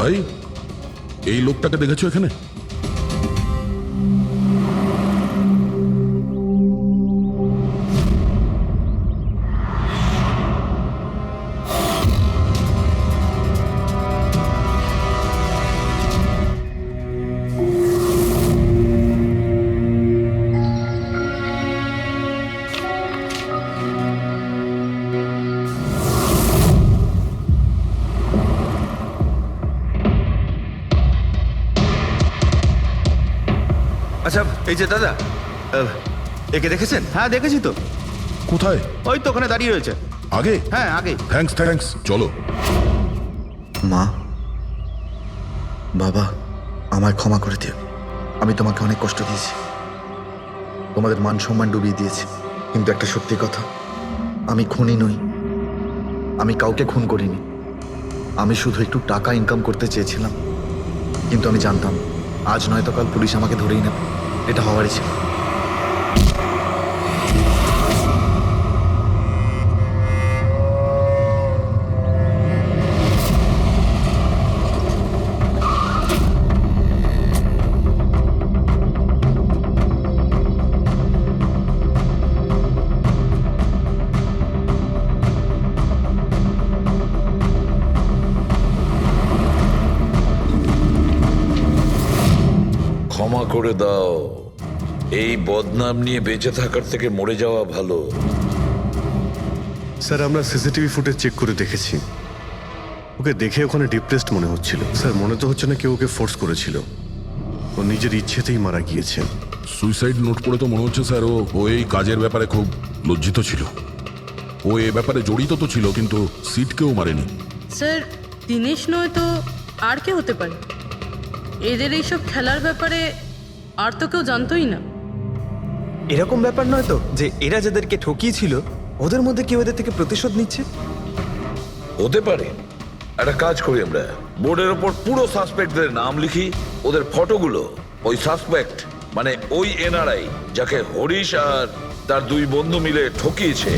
ভাই, এই লোকটাকে দেখেছো এখানে? আচ্ছা, এই যে দাদা, একে দেখেছেন? হ্যাঁ দেখেছি তো, কোথায়? ওই তো ওখানে দাঁড়িয়ে রয়েছে। আগে? হ্যাঁ আগে। থ্যাঙ্কস থ্যাঙ্কস, চলো। মা, বাবা, আমায় ক্ষমা করে দিও। আমি তোমাকে অনেক কষ্ট দিয়েছি, তোমাদের মান সম্মান ডুবিয়ে দিয়েছি। কিন্তু একটা সত্যি কথা, আমি খুনি নই, আমি কাউকে খুন করিনি। আমি শুধু একটু টাকা ইনকাম করতে চেয়েছিলাম, কিন্তু আমি জানতাম আজ নয়তো কাল পুলিশ আমাকে ধরেই নেবে। এটা হওয়ারই ছিল। ক্ষমা করে দাও, এই বদনাম নিয়ে বেঁচে থাকার থেকে মরে যাওয়া ভালো। স্যার, আমরা সিসিটিভি ফুটেজ চেক করে দেখেছি। ওকে দেখে ওখানে ডিপ্রেসড মনে হচ্ছিল। স্যার, মনে তো হচ্ছে না কেউ ওকে ফোর্স করেছিল, ও নিজের ইচ্ছেতেই মারা গিয়েছে। সুইসাইড নোট পড়ে তো মনে হচ্ছে স্যার ও এই কাজের ব্যাপারে খুব লজ্জিত ছিল। ও এ ব্যাপারে জড়িত তো ছিল, কিন্তু সিটকেও মারেনি। স্যার, দিনেশ নয় তো আর কে হতে পারে? এদের এইসব খেলার ব্যাপারে আর তো কেউ জানতোই না। এরকম ব্যাপার নয় তো যে এরা যাদেরকে ঠকিয়েছিল ওদের মধ্যে কেউ এদের থেকে প্রতিশোধ নিচ্ছে? হতে পারে। একটা কাজ করি, আমরা বোর্ডের ওপর পুরো সাসপেক্টদের নাম লিখি, ওদের ফটোগুলো ওই সাসপেক্ট মানে ওই এনআরআই যাকে হরিশ আর তার দুই বন্ধু মিলে ঠকিয়েছে,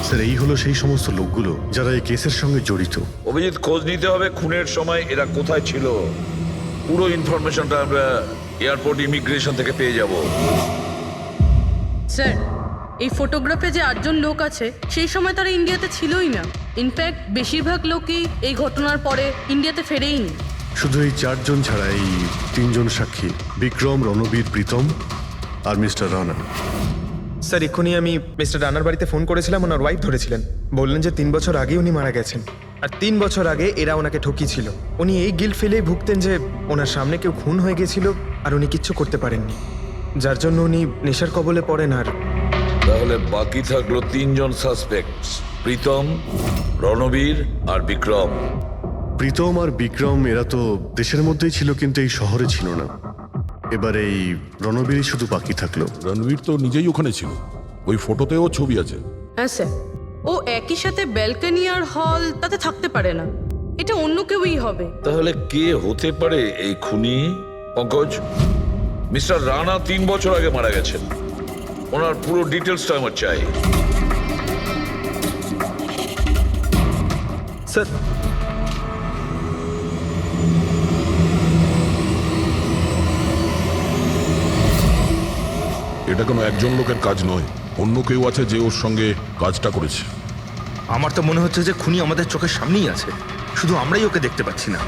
স্যার, এই হলো সেই সমস্ত লোকগুলো যারা এই কেসের সঙ্গে জড়িত। অভিজিৎ, খোঁজ নিতে হবে খুনের সময় এরা কোথায় ছিল। পুরো ইনফরমেশনটা আমরা এয়ারপোর্ট ইমিগ্রেশন থেকে পেয়ে যাব। স্যার, এই ফটোগ্রাফে যে 8জন লোক আছে সেই সময় তারা ইন্ডিয়াতে ছিলই না। ইনফ্যাক্ট বেশিরভাগ লোকই এই ঘটনার পরে ইন্ডিয়াতে ফেরেইনি। শুধু এই 4 জন ছাড়া এই 3 জন সাক্ষী, বিক্রম, রণবীর, প্রীতম আর মিস্টার রানা। স্যার, এক্ষুনি আমি মিস্টার রানার বাড়িতে ফোন করেছিলাম, ওনার ওয়াইফ ধরেছিলেন। বললেন যে 3 বছর আগে উনি মারা গেছেন, আর 3 বছর আগে এরা ওনাকে ঠকিয়েছিল। উনি এই গিল্ট ফেলেই ভুগতেন যে ওনার সামনে কেউ খুন হয়ে গেছিল আর উনি কিচ্ছু করতে পারেননি, যার জন্য উনি নেশার কবলে পড়েন। আর তাহলে বাকি থাকলো 3 জন সাসপেক্ট, প্রীতম, রণবীর আর বিক্রম। প্রীতম আর বিক্রম এরা তো দেশের মধ্যেই ছিল, কিন্তু এই শহরে ছিল না। এবার এই রণবীরই শুধু বাকি থাকলো। রণবীর তো নিজেই ওখানে ছিল, ওই ফটোতেও ছবি আছে। হ্যাঁ স্যার, ও একই সাথে ব্যালকনি আর হল তাতে থাকতে পারে না। এটা অন্য কেউই হবে। তাহলে কে হতে পারে এই খুনি? পঙ্কজ, মিস্টার রানা 3 বছর আগে মারা গেছেন, ওনার পুরো ডিটেলসটা আমার চাই। স্যার, এটা কোনো একজন লোকের কাজ নয়, অন্য কেউ আছে যে ওর সঙ্গে কাজটা করেছে। আমার তো মনে হচ্ছে যে খুনি আমাদের চোখের সামনেই আছে, শুধু আমরাই ওকে দেখতে পাচ্ছি না।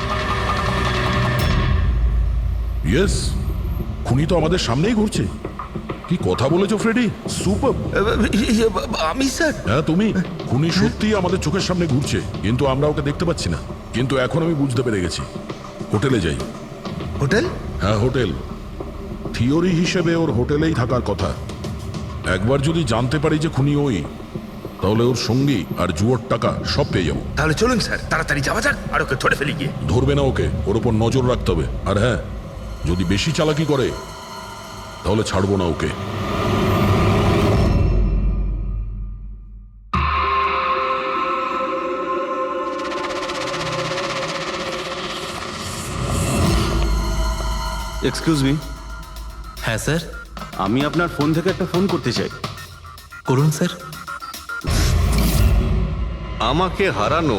ইয়েস, খুনি তো আমাদের সামনেই ঘুরছে। কি কথা বলেছো ফ্রেডি, সুপার। আমি স্যার, হ্যাঁ তুমি, খুনি সত্যিই আমাদের চোখের সামনে ঘুরছে, কিন্তু আমরা ওকে দেখতে পাচ্ছি না। কিন্তু এখন আমি বুঝতে পেরে গেছি। হোটেলে যাই। হোটেল? হ্যাঁ হোটেল। থিওরি হিসেবে ওর হোটেলেই থাকার কথা। একবার যদি জানতে পারি যে খুনি ওই, তাহলে ওর সঙ্গী আর জুয়োর টাকা সব পেয়ে যাবো। তাহলে চলুন স্যার, তাড়াতাড়ি যাওয়া যাক আর ওকে ধরে ফেলি গিয়ে। ধরবে না ওকে, ওর ওপর নজর রাখতে হবে। আর হ্যাঁ, যদি বেশি চালাকি করে তাহলে ছাড়বো না ওকে। এক্সকিউজ মি, হ্যাঁ স্যার, আমি আপনার ফোন থেকে একটা ফোন করতে চাই। করুন স্যার। আমাকে হারানো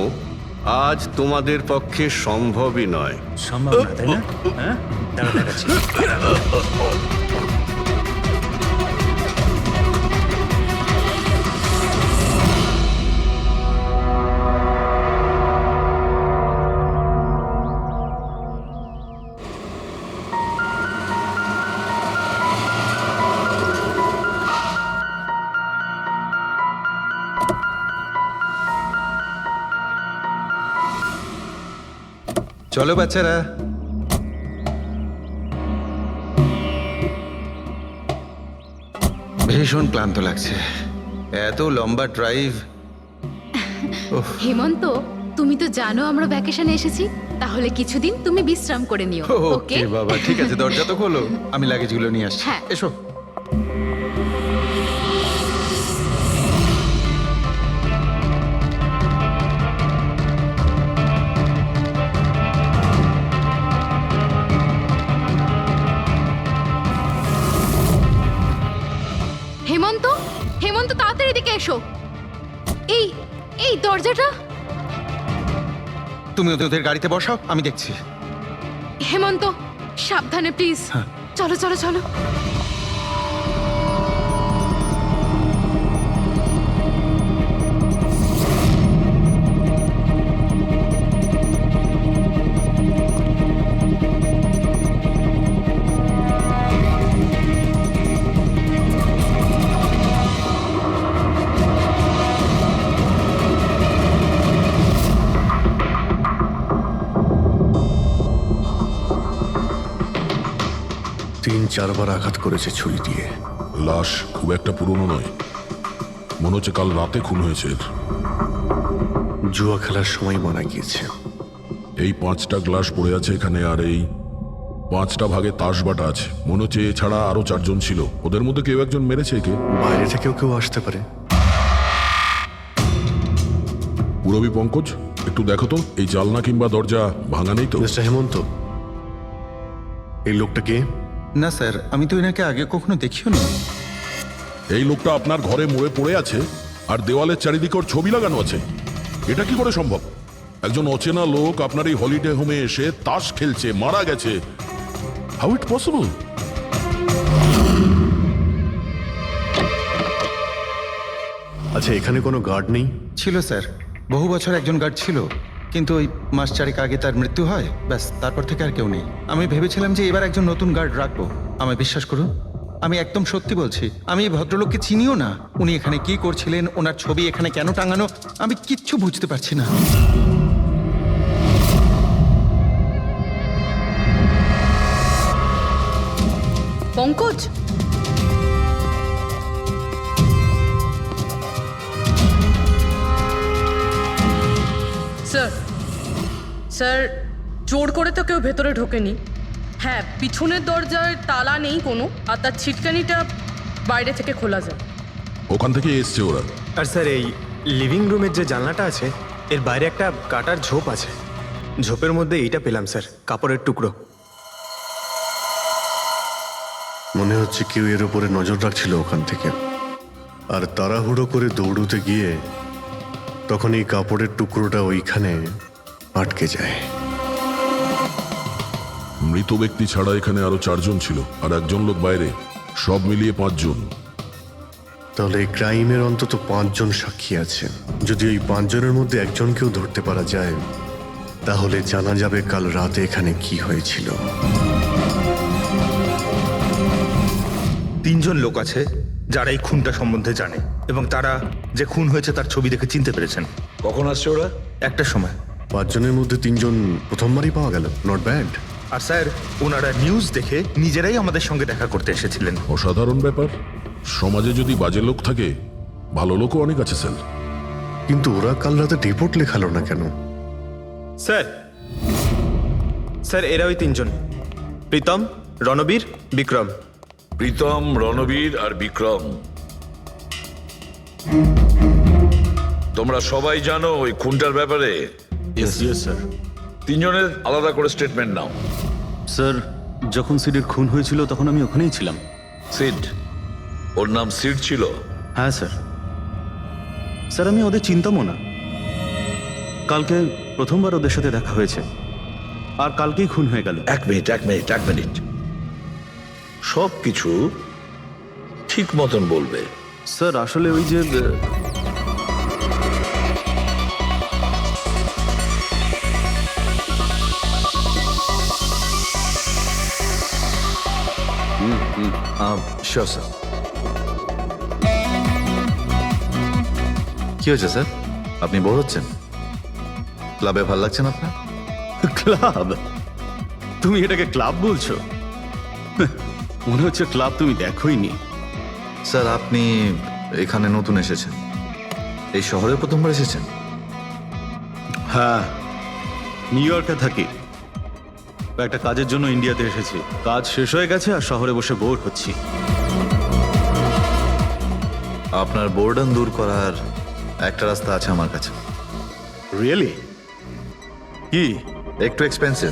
আজ তোমাদের পক্ষে সম্ভবই নয়। সম্ভব না, তাই না? হ্যাঁ, দাঁড়া দেখাচ্ছি। চলো বাচ্চারা। ভীষণ ক্লান্ত লাগছে, এত লম্বা ড্রাইভ। হেমন্ত, তুমি তো জানো আমরা ভ্যাকেশনে এসেছি, তাহলে কিছুদিন তুমি বিশ্রাম করে নিও। ওকে ওকে বাবা, ঠিক আছে, দরজা তো খোলো, আমি লাগেজগুলো নিয়ে আসছি। হ্যাঁ। এসো। হেমন্ত, হেমন্ত তাড়াতাড়ি এদিকে এসো। এই এই দরজাটা। তুমি ওদের গাড়িতে বসাও, আমি দেখছি। হেমন্ত সাবধানে প্লিজ। চলো চলো চলো। তিন চারবার আঘাত করেছে ছুরি দিয়ে। লাশ খুব একটা পুরনো নয়, মনে হচ্ছে কাল রাতে খুন হয়েছে এর। জুয়া খেলার সময় মারা গিয়েছে। এই 5টা গ্লাস পড়ে আছে এখানে, আর এই 5টা ভাগে তাস বাটা আছে। মনে হচ্ছে এছাড়া আরো 4 জন ছিল, ওদের মধ্যে কেউ একজন মেরেছে একে। বাইরে থেকেও কেউ আসতে পারে। পুরবী পঙ্কজ, একটু দেখো তো এই জালনা কিংবা দরজা ভাঙা নেই তো? মিস্টার হেমন্ত, এই লোকটা কে? না স্যার, আমি তো এনাকে আগে কখনো দেখিও নি। এই লোকটা আপনার ঘরে মরে পড়ে আছে, আর দেওয়ালের চারিদিকে ওর ছবি লাগানো আছে। এটা কি করে সম্ভব? একজন অচেনা লোক আপনার এই হলিডে হোমে এসে তাস খেলছে, মারা গেছে। How it possible? আচ্ছা, এখানে কোনো গার্ড নেই? ছিল স্যার, বহু বছর একজন গার্ড ছিল, কিন্তু ওই মাস চারেক আগে তার মৃত্যু হয়, ব্যাস তারপর থেকে আর কেউ নেই। আমি ভেবেছিলাম যে এবার একজন নতুন গার্ড রাখবো। আমায় বিশ্বাস করুন, আমি একদম সত্যি বলছি, আমি এই ভদ্রলোককে চিনিও না। উনি এখানে কি করছিলেন, ওনার ছবি এখানে কেন টাঙানো, আমি কিচ্ছু বুঝতে পারছি না। পঙ্কজ, স্যার, স্যার জোর করে তো কেউ ভেতরে ঢোকেনি। হ্যাঁ, পিছনের দরজায় তালা নেই কোনো, আর তার ছিটকানিটা বাইরে থেকে খোলা যায়। ওখান থেকে এসছে ওরা। আর স্যার, এই লিভিং রুমের যে জানলাটা আছে, এর বাইরে একটা কাটার ঝোপ আছে। ঝোপের মধ্যে এইটা পেলাম স্যার, কাপড়ের টুকরো। মনে হচ্ছে কেউ এর উপরে নজর রাখছিল ওখান থেকে, আর তাড়াহুড়ো করে দৌড়তে গিয়ে তখন এই কাপড়ের টুকরোটা ওইখানে আটকে যায়। মৃত ব্যক্তি ছাড়া এখানে আরো 4 জন ছিল, আর একজন লোক বাইরে, সব মিলিয়ে 5 জন। তাহলে এই ক্রাইমের অন্তত 5 জন সাক্ষী আছে। যদি এই 5 জনের মধ্যে একজনকেও ধরতে পারা যায়, তাহলে জানা যাবে কাল রাতে এখানে কি হয়েছিল। 3 জন লোক আছে যারা এই খুনটা সম্বন্ধে জানে, এবং তারা যে খুন হয়েছে তার ছবি দেখে চিনতে পেরেছেন। কখন আসছে ওরা? একটা সময়। 5 জনের মধ্যে 3 জন প্রথমবারই পাওয়া গেল, নট ব্যাড। আর স্যার, ওনারা নিউজ দেখে নিজেরাই আমাদের সঙ্গে দেখা করতে এসেছিলেন। অসাধারণ ব্যাপার। সমাজে যদি বাজে লোক থাকে, ভালো লোকও অনেক আছে স্যার। কিন্তু ওরা কাল রাতে রিপোর্ট লেখালো না কেন? স্যার, স্যার এরা ওই 3 জন, প্রীতম, রণবীর, বিক্রম। প্রীতম, রণবীর আর বিক্রম। তোমরা সবাই জানো ওই খুনটার ব্যাপারে? Yes sir. 3 জনের আলাদা করে স্টেটমেন্ট নাও। স্যার, যখন সিডের খুন হয়েছিল তখন আমি ওখানেই ছিলাম। সিড, ওর নাম সিড ছিল? হ্যাঁ স্যার। স্যার আমি ওদের চিনতামও না। কালকে প্রথমবার ওদের সাথে দেখা হয়েছে, আর কালকেই খুন হয়ে গেল। এক মিনিট, সব কিছু ঠিক মতন বলবে। স্যার আসলে ওই যে শিওর স্যার। কি হয়েছে স্যার? আপনি বোর হচ্ছেন? ক্লাবে ভালো লাগছে না আপনার? ক্লাব? তুমি এটাকে ক্লাব বলছো? মনে হচ্ছে ক্লাব তুমি দেখোইনি। স্যার আপনি এখানে নতুন এসেছেন, এই শহরে প্রথমবার এসেছেন? হ্যাঁ, নিউ ইয়র্কে থাকি। একটা কাজের জন্য ইন্ডিয়াতে এসেছি। কাজ শেষ হয়ে গেছে আর শহরে বসে বোর হচ্ছি। আপনার বোর্ডন দূর করার একটা রাস্তা আছে আমার কাছে। রিয়েলি? কি? একটু এক্সপেন্সিভ।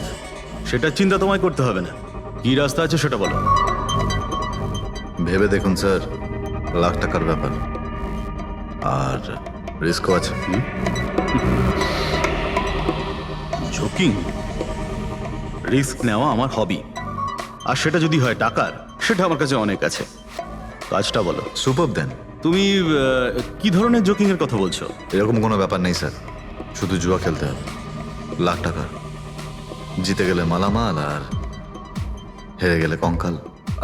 সেটার চিন্তা তোমায় করতে হবে না। কি রাস্তা আছে সেটা বলো। ভেবে দেখুন স্যার, লাখ টাকার ব্যাপার, আর রিস্কও আছে। ঝুঁকি, রিস্ক নেওয়া আমার হবি, আর সেটা যদি হয় টাকার, সেটা আমার কাছে অনেক আছে। কাজটা বলো। সুপার দেন। তুমি কি ধরনের জোকিং এর কথা বলছো? এরকম কোনো ব্যাপার নেই স্যার, শুধু জুয়া খেলতে হবে। লাখ টাকা, জিতে গেলে মালামাল আর হেরে গেলে কঙ্কাল।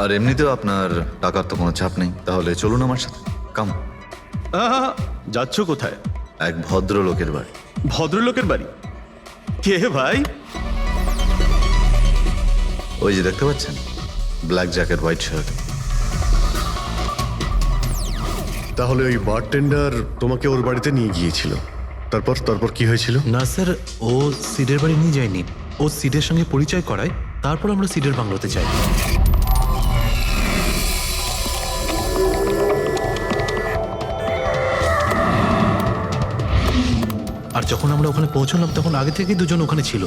আর এমনিতেও আপনার টাকার তো কোনো চাপ নেই। তাহলে চলুন আমার সাথে, কাম। যাচ্ছ কোথায়? এক ভদ্রলোকের বাড়ি। ভদ্রলোকের বাড়ি? কে ভাই? ওই যে দেখতে পাচ্ছেন, ব্ল্যাক জ্যাকেট, হোয়াইট শার্ট। তাহলে ওই বারটেন্ডার তোমাকে ওর বাড়িতে নিয়ে গিয়েছিল, তারপর তারপর কি হয়েছিল? না স্যার, ও সিডের বাড়ি নিয়ে যায়নি। ও সিডের সঙ্গে পরিচয় করায়, তারপর আমরা সিডের বাংলোতে যাই। আর যখন আমরা ওখানে পৌঁছলাম তখন আগে থেকেই দুজন ওখানে ছিল।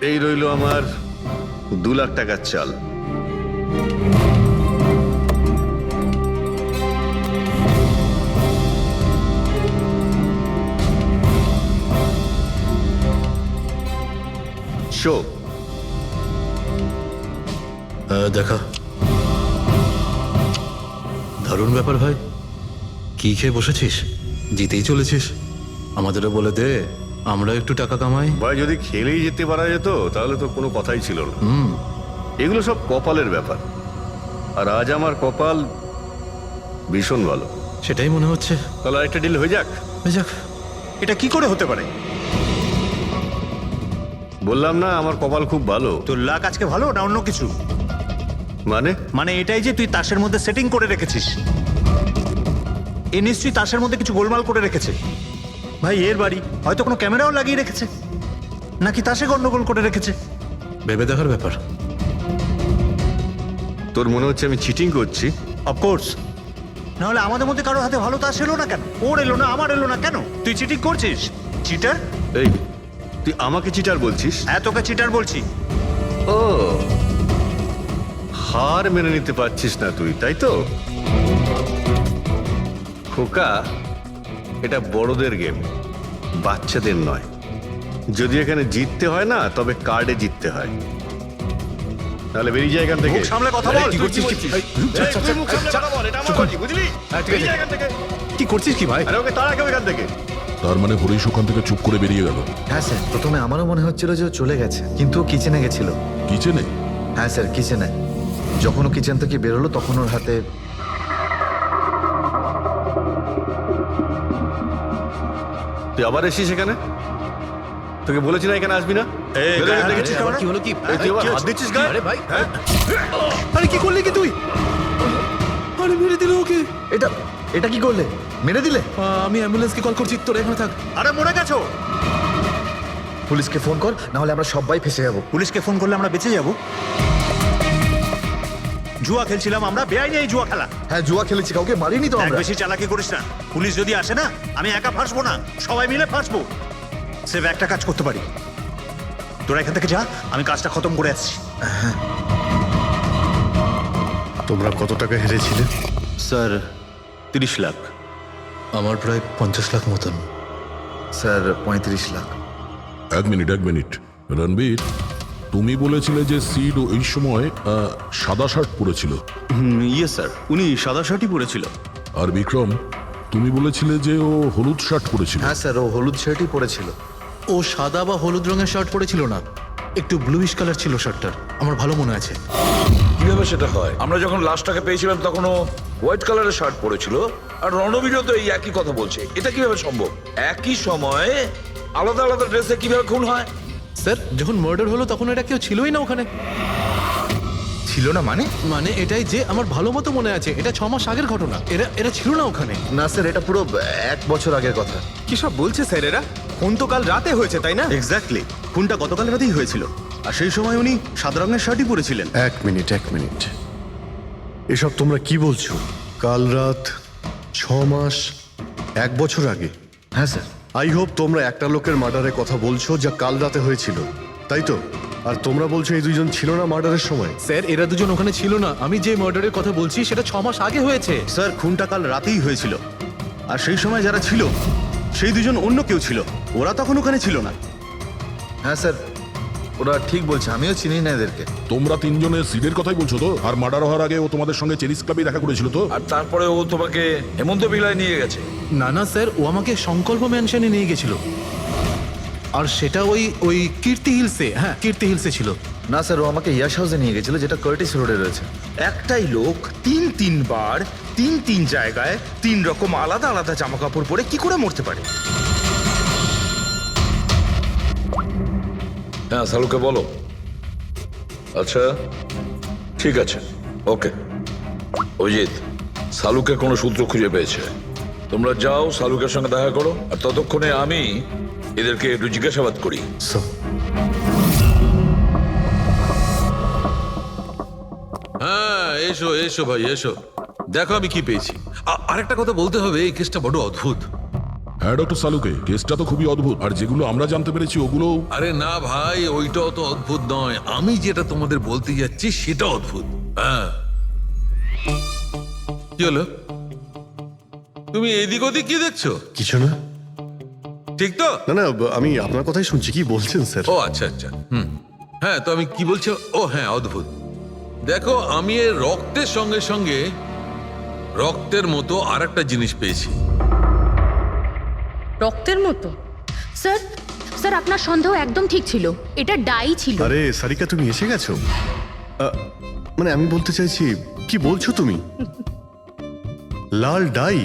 এই রইল আমার 2 লাখ টাকার চাল। শো দেখা। দারুণ ব্যাপার ভাই। কি খেয়ে বসেছিস? জিতেই চলেছিস। আমাদেরও বলে দে, আমরা একটু টাকা কামাই। ভাই, যদি খেলেই যেতে পারা যেত তাহলে তো কোনো কথাই ছিল না। এগুলো সব কপালের ব্যাপার, আর আজ আমার কপাল ভীষণ ভালো। সেটাই মনে হচ্ছে। তাহলে আরেকটা ডিল হয়ে যাক। হয়ে যাক। এটা কি করে হতে পারে? বললাম না আমার কপাল খুব ভালো। তোর লাক আজকে ভালো না অন্য কিছু? মানে মানে এটাই যে তুই তাসের মধ্যে সেটিং করে রেখেছিস। এ নিশ্চয়ই তাসের মধ্যে কিছু গোলমাল করে রেখেছে। ভাই, এর বাড়ি হয়তো কোনো ক্যামেরাও লাগিয়ে রেখেছে, নাকি তাসে গন্ডগোল করে রেখেছে। ভেবে দেখার ব্যাপার। তোর মনে হচ্ছে আমি চিটিং করছি? অফকোর্স, নাহলে আমাদের মধ্যে কারো হাতে ভালো তাস এলো না কেন? ওর এলো না, আমার এলো না কেন? তুই চিটিং করছিস, চিটার। এই, তুই আমাকে চিটার বলছিস? হ্যাঁ, তোকে চিটার বলছি। ও, হার মেনে নিতে পারছিস না তুই, তাই তো? খোকা, এটা বড়দের গেম, বাচ্চাদের নয়। যদি এখানে জিততে হয় না, তবে কার্ডে জিততে হয়। তাহলে বেরিয়ে যায় এখান থেকে। মুখ সামলে কথা বল। কি করছিস? তুই মুখ সামলে কথা বল, এটা আমার বাড়ি, বুঝলি? বেরিয়ে যা এখান থেকে। কি করছিস কি ভাই? আরে ওকে তাড়া কেউ এখান থেকে। তার মানে হরিশ ওখান থেকে চুপ করে বেরিয়ে গেল? হ্যাঁ স্যার, প্রথমে আমারও মনে হচ্ছিল যে ও চলে গেছে, কিন্তু ও কিচেনে গেছিল। কিচেনে? হ্যাঁ স্যার, কিচেনে। যখন ও কিচেন থেকে বেরোলো তখন ওর হাতে তুই আবার এসিস এখানে? তোকে বলেছি না এখানে আসবি না? বেরো এখান থেকে। আবার কি হলো কি? এই, তুই আবার হাত দিচ্ছিস গায়ে? আরে ভাই, হ্যাঁ? আরে কি করলি কি তুই? আরে মেরে দিল ওকে। এটা এটা কি করলে? মেরে দিলে? আমি অ্যাম্বুলেন্সকে কল করছি, তোরা এখানে থাক। আরে মরে গেছো? পুলিশকে ফোন কর, না হলে আমরা সবাই ফেসে যাবো। পুলিশকে ফোন করলে আমরা বেঁচে যাব? জুয়া খেলছিলাম আমরা, বেআইনি এই জুয়া খেলা। হ্যাঁ জুয়া খেলেছি, কাউকে মারিনি তো এক আমরা। বেশি চালাকি করিস না, পুলিশ যদি আসে না আমি একা ফাঁসবো না, সবাই মিলে ফাঁসবো। সেভ একটা কাজ করতে পারি, তোরা এখান থেকে যা, আমি কাজটা খতম করে আসছি। তোমরা কত টাকা হেরেছিলে? স্যার 30 লাখ। আমার প্রায় 50 লাখ মতন। স্যার 35 লাখ। এক মিনিট রণবীর, তুমি বলেছিলে যে সিড ওই সময় সাদা শার্ট পরেছিল, ইয়ে স্যার, উনি সাদা শার্টই পরেছিল। আর বিক্রম তুমি বলেছিলে যে ও হলুদ শার্ট পরেছিল। হ্যাঁ স্যার, ও হলুদ শার্টই পরেছিল। ও সাদা বা হলুদ রঙের শার্ট পরেছিল না, একটু ব্লুইশ কালার ছিল শার্টটার, আমার ভালো মনে আছে। কিভাবে সেটা হয়? আমরা যখন লাশটাকে পেয়েছিলাম তখন ও হোয়াইট কালারের শার্ট পরেছিল, আর রণবীরও তো এই একই কথা বলছে। এটা কিভাবে সম্ভব? একই সময়ে আলাদা আলাদা ড্রেসে কিভাবে খুন হয়? স্যার যখন মার্ডার হলো তখন এটা কেউ ছিলই না ওখানে। ছিল না মানে? মানে এটাই যে আমার ভালো মতো মনে আছে, এটা 6 মাস আগের ঘটনা, এরা ছিল না ওখানে। না স্যার, এটা পুরো 1 বছর আগের কথা। কি সব বলছে স্যার এরা? ফোন তো কাল রাতে হয়েছে, তাই না? এক্স্যাক্টলি, খুনটা গতকাল রাতেই হয়েছিল, আর সেই সময় উনি সাদা রঙের শার্টই পরেছিলেন। এক মিনিট, এসব তোমরা কি বলছো? কাল রাত, 6 মাস, 1 বছর আগে? হ্যাঁ স্যার। আই হোপ তোমরা একটা লোকের মার্ডারের কথা বলছো যা কাল রাতে হয়েছিল, তাই তো? আর তোমরা বলছো এই দুইজন ছিল না মার্ডারের সময়? স্যার এরা দুজন ওখানে ছিল না, আমি যে মার্ডারের কথা বলছি সেটা 6 মাস আগে হয়েছে। স্যার খুনটা কাল রাতেই হয়েছিল, আর সেই সময় যারা ছিল সেই দুজন অন্য কেউ ছিল, ওরা তখন ওখানে ছিল না। হ্যাঁ স্যার, ওরা ঠিক বলছে, আমিও চিনি না এদেরকে। তোমরা তিনজনের সিডের কথাই বলছো তো? আর মার্ডার হওয়ার আগে ও তোমাদের সঙ্গে চেরিস ক্লাবে দেখা করেছিল তো? আর তারপরে ও তোমাকে হেমন্ত বিলায় নিয়ে গেছে। না স্যার, ও আমাকে সংকল্প ম্যানশনে নিয়ে গেছিল, আর সেটা ওই কীর্তি হিলসে, হ্যাঁ কীর্তি হিলসে ছিল। না স্যার, ও আমাকে ইয়াশ হাউসে নিয়ে গেছিল, যেটা কার্টিস রোডে রয়েছে। একটাই লোক তিনবার তিন জায়গায় 3 রকম আলাদা আলাদা জামা কাপড় পরে কি করে মরতে পারে? হ্যাঁ সালুকে বলো। আচ্ছা ঠিক আছে, ওকে। অভিজিৎ, সালুকে কোনো সূত্র খুঁজে পেয়েছে, তোমরা যাও সালুকের সঙ্গে দেখা করো, আর ততক্ষণে আমি এদেরকে একটু জিজ্ঞাসাবাদ করি। হ্যাঁ এসো এসো ভাই এসো, দেখো আমি কি পেয়েছি। আরেকটা কথা বলতে হবে, এই কেসটা বড় অদ্ভুত। হ্যাঁ ডক্টর সালুকে, কেসটা তো খুবই অদ্ভুত, আর যেগুলো আমরা জানতে পেরেছি ওগুলো। আরে না ভাই, ওইটাও তো অদ্ভুত নয়, আমি যেটা তোমাদের বলতে যাচ্ছি সেটা অদ্ভুত। হ্যাঁ কি হলো? তুমি এদিক ওদিক কি দেখছো? কিছু না। ঠিক তো? না, আমি আপনার কথাই শুনছি, কি বলছেন স্যার? ও আচ্ছা হ্যাঁ, তো আমি কি বলছি? ও হ্যাঁ, অদ্ভুত। দেখো, আমি এর রক্তের সঙ্গে সঙ্গে রক্তের মতো আর একটা জিনিস পেয়েছি। রক্তের মতো? স্যার আপনার সন্দেহ একদম ঠিক ছিল, এটা ডাই ছিল। আরে সারিকা, তুমি এসে গেছো? মানে আমি বলতে চাইছি, কি বলছো তুমি? লাল ডাই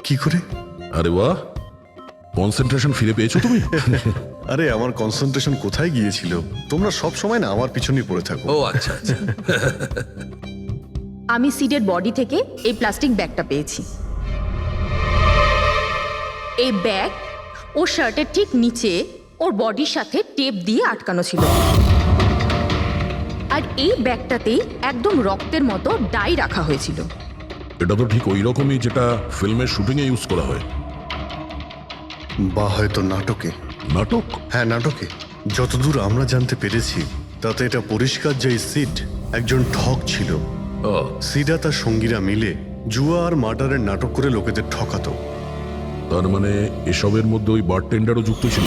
কি করে? আরে বাহ, কনসেন্ট্রেশন ফিরে পেয়েছো তুমি? আরে আমার কনসেন্ট্রেশন কোথায় গিয়েছিল? তোমরা সব সময় না আমার পিছনেই পড়ে থাকো। ও আচ্ছা আমি সিডের বডি থেকে এই প্লাস্টিক ব্যাগটা পেয়েছি। এই ব্যাগ ওর শার্টের ঠিক নিচে ওর বডির সাথে টেপ দিয়ে আটকানো ছিল, আর এই ব্যাগটাতেই একদম রক্তের মতো ডাই রাখা হয়েছিল। এটা তো ঠিক ওই রকমই যেটা ফিল্মের শুটিং এ ইউজ করা হয়। বা হয়তো নাটকে। নাটক? হ্যাঁ নাটকে। যতদূর আমরা জানতে পেরেছি তাতে এটা পরিষ্কার যে সিড একজন ঠক ছিল। সিডা তার সঙ্গীরা মিলে জুয়া আর মার্ডারের নাটক করে লোকেদের ঠকাতো। তার মানে এসবের মধ্যে ওই বারটেন্ডারও যুক্ত ছিল।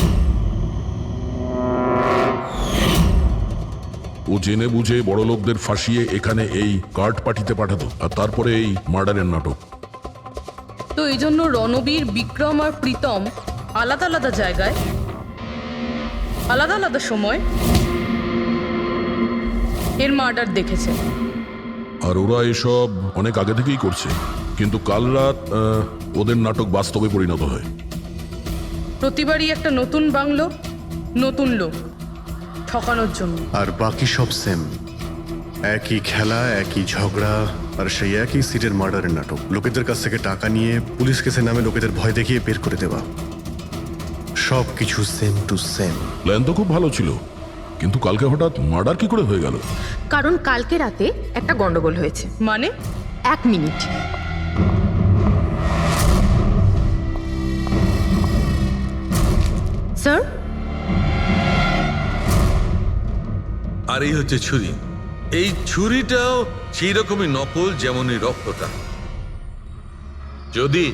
ও জেনে বুঝে বড় লোকদের ফাঁসিয়ে এখানে এই কার্ড পাঠিতে পাঠাতো, আর তারপরে এই মার্ডারের নাটক। তো এই জন্য রণবীর, বিক্রম আর প্রীতম আলাদা আলাদা জায়গায় আলাদা আলাদা সময় এর মার্ডার দেখেছে। আর ওরা এসব অনেক আগে থেকেই করছে, কিন্তু কাল রাত ওদের নাটক বাস্তবে পরিণত হয়। প্রতিবারই একটা নতুন বাংলো, নতুন লোক ঠকানোর জন্য। আর বাকি সব সেম, একই খেলা, একই ঝগড়া, আর সেই একই সিটের মার্ডারের নাটক। লোকেদের কাছ থেকে টাকা নিয়ে পুলিশ কেসের নামে লোকেদের ভয় দেখিয়ে বের করে দেওয়া, সব কিছু সেম টু সেম। প্ল্যান তো খুব ভালো ছিল, কিন্তু কালকে হঠাৎ মার্ডার কি করে হয়ে গেল? কারণ কালকে রাতে একটা গন্ডগোল হয়েছে। মানে 1 মিনিট। স্যার, আর এই হচ্ছে ছুরি। এই ছুরিটাও সেই রকমই নকল যেমন এই রক্তটা। যদি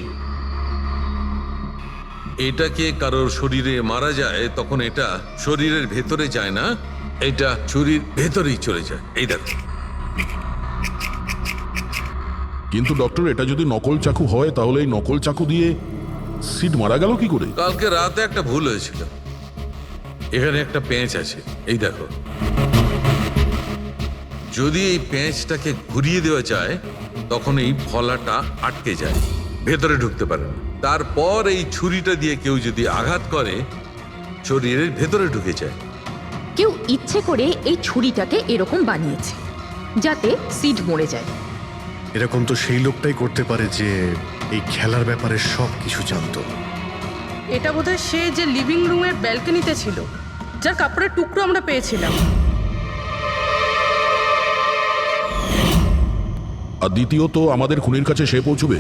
এটাকে কারোর শরীরে মারা যায় তখন এটা শরীরের ভেতরে যায় না, এটা ছুরির ভেতরেই চলে যায়। এই দেখো। কিন্তু ডক্টর, এটা যদি নকল চাকু হয় তাহলে এই নকল চাকু দিয়ে সিড মারা গেল কি করে? কালকে রাতে একটা ভুল হয়েছিল। এখানে একটা পেঁচ আছে, এই দেখো। যদি এই পেঁচটাকে ঘুরিয়ে দেওয়া যায় তখন এই ফলাটা আটকে যায়, ভেতরে ঢুকতে পারে না। তারপর এই ছুরিটা দিয়ে কেউ যদি আঘাত করে শরীরের ভেতরে ঢুকে যায়। কেউ ইচ্ছে করে এই ছুরিটাকে এরকম বানিয়েছে যাতে সিড মরে যায়। এরকম তো সেই লোকটাই করতে পারে যে এই খেলার ব্যাপারে সব কিছু জানতো। এটা বোধহয় সে যে লিভিং রুমের ব্যালকনিতে ছিল, যার কাপড়ের টুকরো আমরা পেয়েছিলাম। আর দ্বিতীয়ত, আমাদের খুনির কাছে সে পৌঁছবে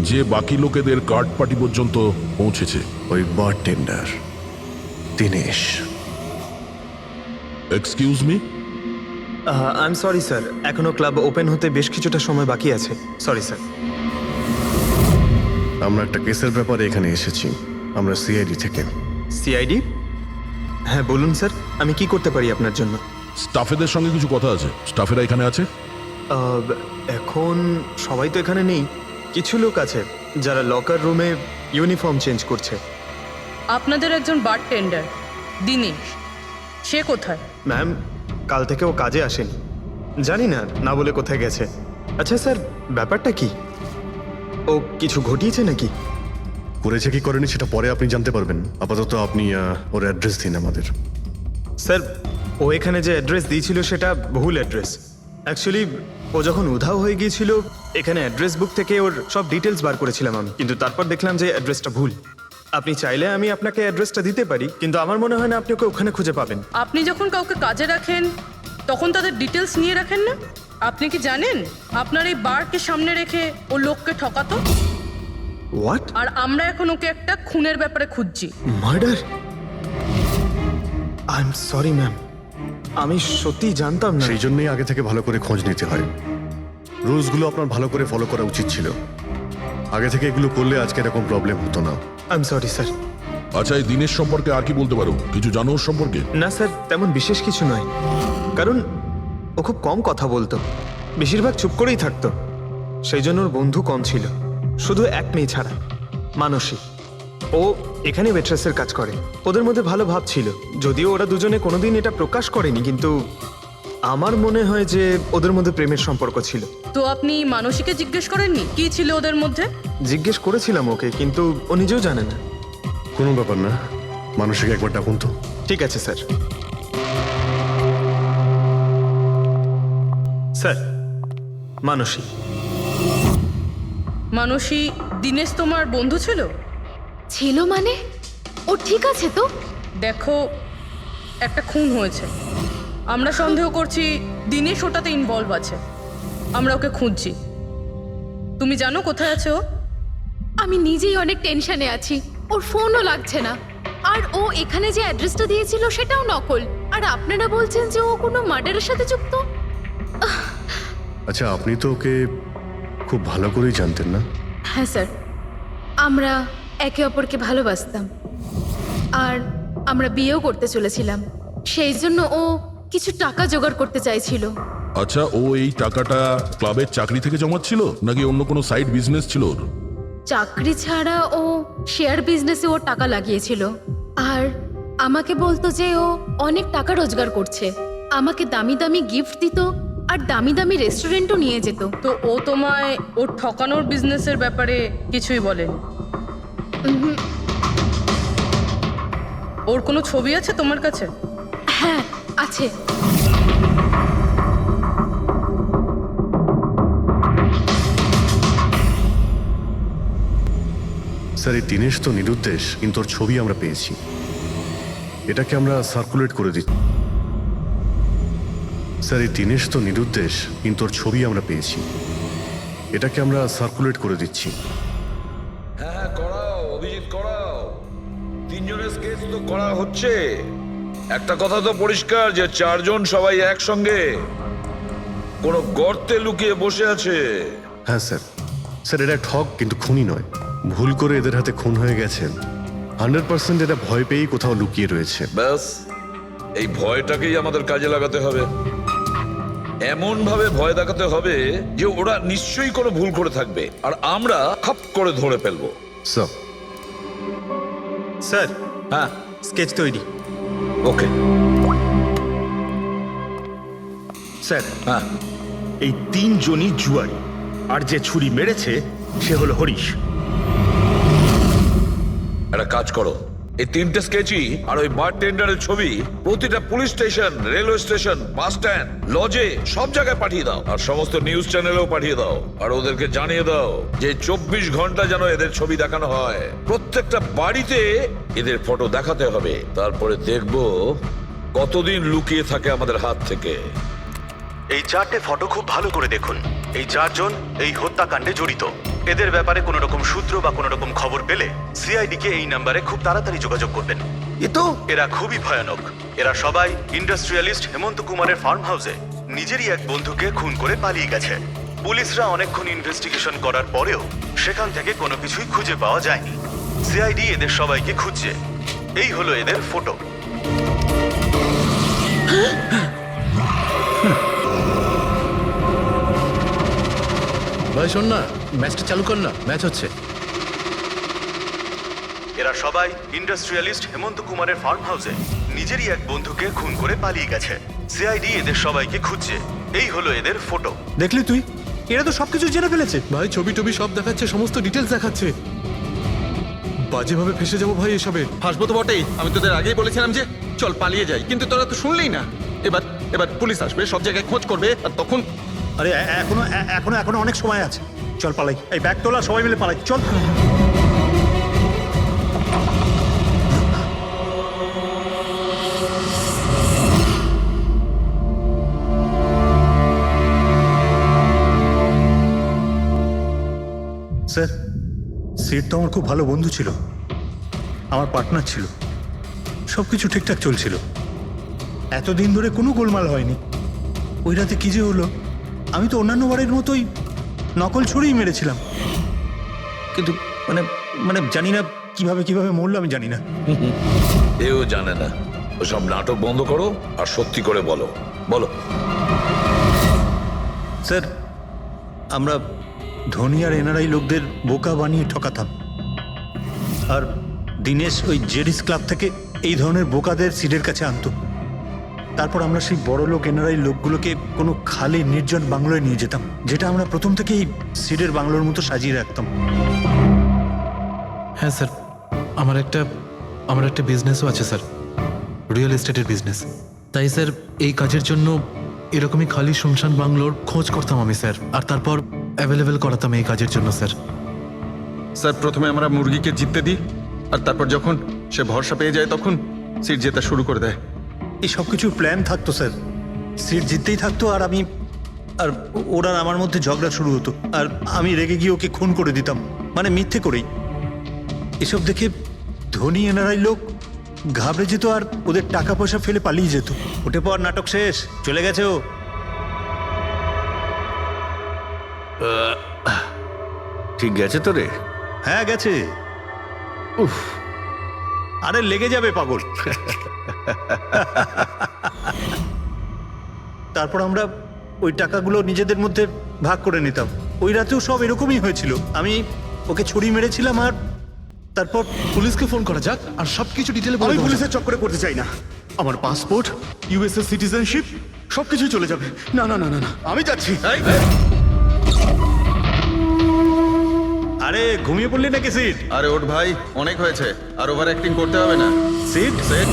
যে বাকি লোকেদের কার্ড পার্টি পর্যন্ত পৌঁছেছে। ওই bartender Dinesh. Excuse me? I am sorry sir, এখনো ক্লাব ওপেন হতে বেশ কিছুটা সময় বাকি আছে। Sorry sir. আমরা একটা কেসের ব্যাপারে এখানে এসেছি। আমরা সিআইডি থেকে। সিআইডি? হ্যাঁ বলুন স্যার, আমি কি করতে পারি আপনার জন্য? স্টাফেদের সঙ্গে কিছু কথা আছে। স্টাফেরা এখানে আছে? এখন সবাই তো এখানে নেই, কিছু লোক আছে যারা লকার রুমে ইউনিফর্ম চেঞ্জ করছে। আপনাদের একজন বারটেন্ডার দিনেশ, সে কোথায়? ম্যাম, কাল থেকে ও কাজে আসেনি, জানি না না বলে কোথায় গেছে। আচ্ছা স্যার, ব্যাপারটা কি? ও কিছু ঘটিয়েছে নাকি? করেছে কি করেনি সেটা পরে আপনি জানতে পারবেন। আপাতত আপনি ওর অ্যাড্রেস দিন আমাদের। স্যার, ও এখানে যে অ্যাড্রেস দিয়েছিল সেটা ভুল অ্যাড্রেস। অ্যাকচুয়ালি ও যখন উধাও হয়ে গিয়েছিল এখানে অ্যাড্রেস বুক থেকে ওর সব ডিটেলস বার করেছিলাম আমি, কিন্তু তারপর দেখলাম যে অ্যাড্রেসটা ভুল। আপনি চাইলে আমি আপনাকে অ্যাড্রেসটা দিতে পারি, কিন্তু আমার মনে হয় না আপনি ওকে ওখানে খুঁজে পাবেন। আপনি যখন কাউকে কাজে রাখেন তখন তাদের ডিটেলস নিয়ে রাখেন না? আপনি কি জানেন আপনার এই বারকে সামনে রেখে ও লোককে ঠকাতো? হোয়াট? আর আমরা এখন ওকে একটা খুনের ব্যাপারে খুঁজছি। Murder? I am sorry ma'am, আমি সত্যি জানতাম না। সেই জন্যই আগে থেকে ভালো করে খোঁজ নিতে হয়। রুলসগুলো আপনার ভালো করে ফলো করা উচিত ছিল। আগে থেকে এগুলো করলে আজকে এরকম প্রবলেম হতো না। I am sorry sir. আচ্ছা, এই দিনের সম্পর্কে আর কি বলতে পারো? কিছু জানো ওর সম্পর্কে? না স্যার, তেমন বিশেষ কিছু নয়, কারণ ও খুব কম কথা বলতো, বেশিরভাগ চুপ করেই থাকতো। সেই জন্য ওর বন্ধু কম ছিল, শুধু এক মেয়ে ছাড়া, মানসী। ও এখানে ওয়েট্রেসের কাজ করে। ওদের মধ্যে ভালো ভাব ছিল, যদিও ওরা দুজনে কোনোদিন এটা প্রকাশ করেনি, কিন্তু আমার মনে হয় যে ওদের মধ্যে প্রেমের সম্পর্ক ছিল। তো আপনি মানসীকে জিজ্ঞেস করেননি কি ছিল ওদের মধ্যে? জিজ্ঞেস করেছিলাম ওকে, কিন্তু ও নিজেও জানে না। কোনো ব্যাপার না, মানুষকে একবার ডাকুন তো। ঠিক আছে স্যার। স্যার, মানসী। মানসী, দিনেশ তোমার বন্ধু ছিল? ছিল মানে? ও ঠিক আছে তো? দেখো, একটা খুন হয়েছে, আমরা সন্দেহ করছি দিনেশ ওটাতে ইনভলভ আছে। আমরা ওকে খুঁজছি। তুমি জানো কোথায় আছে ও? আমি নিজেই অনেক টেনশনে আছি, ওর ফোনও লাগছে না। আর ও এখানে যে অ্যাড্রেসটা দিয়েছিল সেটাও নকল। আর আপনারা বলছেন যে ও কোনো মার্ডারের সাথে যুক্ত? আচ্ছা, আপনি তো ওকে খুব ভালো করেই জানতেন না? হ্যাঁ স্যার, আমরা একে অপরকে ভালোবাসতাম আর আমরা বিয়েও করতে চলেছিলাম। সেই জন্য ও কিছু টাকা জোগাড় করতে চাইছিল। আচ্ছা, ও এই টাকাটা ক্লাবের চাকরি থেকে জমাচ্ছিল নাকি অন্য কোনো সাইড বিজনেস ছিল ওর? চাকরি ছাড়া ও শেয়ার বিজনেসে ও টাকা লাগিয়েছিল। আর আমাকে বলতো যে ও অনেক টাকা রোজগার করছে, আমাকে দামি দামি গিফট দিত আর দামি দামি রেস্টুরেন্টও নিয়ে যেত। তো ও তোমায় ওর ঠকানোর বিজনেসের ব্যাপারে কিছুই বলেনি? ওর কোনো ছবি আছে তোমার কাছে? হ্যাঁ আছে। স্যার, এই দিনেশ তো নিরুদ্দেশ, কিন্তু ওর ছবি আমরা পেয়েছি। এটাকে আমরা সার্কুলেট করে দিই। স্যার এই দীনেশ তো নিরুদ্দেশ, কিন্তু ওর ছবি আমরা পেয়েছি। এটাকে আমরা সার্কুলেট করে দিচ্ছি। হ্যাঁ করাও অভিজিৎ, করাও। তিনজনের স্কেচ তো করা হচ্ছে। একটা কথা তো পরিষ্কার যে চারজন সবাই একসঙ্গে কোনো গর্তে লুকিয়ে বসে আছে। হ্যাঁ স্যার, স্যার এরা ঠগ কিন্তু খুনি নয়। ভুল করে এদের হাতে খুন হয়ে গেছেন। 100% এরা ভয় পেয়েই কোথাও লুকিয়ে রয়েছে। ব্যাস এই ভয়টাকেই আমাদের কাজে লাগাতে হবে। এমন ভাবে ভয় দেখাতে হবে যে ওরা নিশ্চয়ই কোনো ভুল করে থাকবে আর আমরা খাপ করে ধরে ফেলবো। স্যার স্যার, হ্যাঁ স্কেচ তৈরি। ওকে স্যার, হ্যাঁ এই তিনজনই জুয়ারি, আর যে ছুরি মেরেছে সে হলো হরিশ। একটা কাজ করো, এই তিনটে স্কেচই আর ওই বার টেন্ডারের ছবি প্রতিটা police station, railway station, bus stand, লজে সব জায়গায় পাঠিয়ে দাও আর সমস্ত নিউজ চ্যানেলেও পাঠিয়ে দাও। আর ওদেরকে জানিয়ে দাও যে 24 ঘন্টা যেন এদের ছবি দেখানো হয়। প্রত্যেকটা বাড়িতে এদের ফটো দেখাতে হবে। তারপরে দেখবো কতদিন লুকিয়ে থাকে আমাদের হাত থেকে। এই 4টে ফটো খুব ভালো করে দেখুন। এই 4জন এই হত্যাকাণ্ডে জড়িত। এদের ব্যাপারে কোনো রকম সূত্র বা কোনো রকম খবর পেলে সিআইডি কে এই নাম্বারে খুব তাড়াতাড়ি যোগাযোগ করবেন। এরা খুবই ভয়ানক। এরা সবাই ইন্ডাস্ট্রিয়ালিস্ট হেমন্ত কুমারের ফার্ম হাউসে নিজেরই এক বন্ধুকে খুন করে পালিয়ে গেছে। পুলিশরা অনেকক্ষণ ইনভেস্টিগেশন করার পরেও সেখান থেকে কোনো কিছুই খুঁজে পাওয়া যায়নি। সিআইডি এদের সবাইকে খুঁজছে। এই হলো এদের ফটো। ভাই শোন না, ম্যাচটা চালু কর না, ম্যাচ হচ্ছে। এরা সবাই ইন্ডাস্ট্রিয়ালিস্ট হেমন্ত কুমারের ফার্ম হাউসে নিজেরই এক বন্ধুকে খুন করে পালিয়ে গেছে। সিআইডি এদের সবাইকে খুঁজছে। এই হলো এদের ফটো। দেখলি তুই, এরা তো সবকিছু জেনে ফেলেছে। ভাই ছবি টবি সব দেখাচ্ছে, সমস্ত ডিটেলস দেখাচ্ছে। বাজেভাবে ফেসে যাবো ভাই এসবে। হাসবো তো বটেই। আমি তোদের আগেই বলেছিলাম যে চল পালিয়ে যাই, কিন্তু তোরা তো শুনলেই না। এবার পুলিশ আসবে, সব জায়গায় খোঁজ করবে, আর তখন আরে এখনো অনেক সময় আছে। চল পালাই, এই ব্যাগ তোলা, সবাই মিলে পালাই, চল। স্যার, সিট তো আমার খুব ভালো বন্ধু ছিল, আমার পার্টনার ছিল, সব কিছু ঠিকঠাক চলছিল। এতদিন ধরে কোনো গোলমাল হয়নি। ওই রাতে কি যে হলো, আমি তো অন্যান্য বারের মতোই নকল ছুরিই মেরেছিলাম, কিন্তু মানে জানি না কিভাবে মরলো, আমি জানি না। এও জানে না। ওসব নাটক বন্ধ করো আর সত্যি করে বলো। বলো স্যার, আমরা ধনী আর এনআরআই লোকদের বোকা বানিয়ে ঠকাতাম, আর দিনেশ ওই জেডিস ক্লাব থেকে এই ধরনের বোকাদের সিডের কাছে আনতো। তারপর আমরা সেই বড় লোক এনআরআই লোকগুলোকে কোনো খালি নির্জন বাংলোয় নিয়ে যেতাম, যেটা আমরা প্রথম থেকেই সিডের বাংলোর মতো সাজিয়ে রাখতাম। হ্যাঁ স্যার, আমার একটা বিজনেসও আছে স্যার, রিয়েল এস্টেটের বিজনেস। তাই স্যার এই কাজের জন্য এরকমই খালি শুনশান বাংলোর খোঁজ করতাম আমি স্যার, আর তারপর অ্যাভেলেবেল করাতাম এই কাজের জন্য স্যার। স্যার, প্রথমে আমরা মুরগিকে জিততে দিই, আর তারপর যখন সে ভরসা পেয়ে যায় তখন সিট জেতা শুরু করে দেয়। এই সব কিছুর প্ল্যান থাকতো স্যার, সিট জিততেই থাকতো, আর ওরা আমার মধ্যে ঝগড়া শুরু হতো, আর আমি রেগে গিয়ে ওকে খুন করে দিতাম, মানে মিথ্যে করেই। এসব দেখে ধনী এনআরআই লোক ঘাবড়ে যেত আর ওদের টাকা পয়সা ফেলে পালিয়ে যেত। ওঠে পর নাটক শেষ, চলে গেছে ও। ঠিক গেছে তো রে? হ্যাঁ গেছে। উফ, আরে লেগে যাবে পাগল। তারপর আমরা ওই টাকাগুলো নিজেদের মধ্যে ভাগ করে নিতাম। ওই রাতেও সব এরকমই হয়েছিল। আমি ওকে ছুরি মেরেছিলাম, আর তারপর পুলিশকে ফোন করা যাক আর সবকিছু ডিটেলে বলে আমি দেওয়া যাক। পুলিশের চক্করে পড়তে চাই না। আমার পাসপোর্ট, ইউএসএ সিটিজেনশিপ সবকিছুই চলে যাবে। না না না না না, আমি যাচ্ছি। আরে ঘুমিয়ে পড়লি নাকি সিট? আরে ওঠ ভাই, অনেক হয়েছে, আর ওভার অ্যাক্টিং করতে হবে না। Seat set.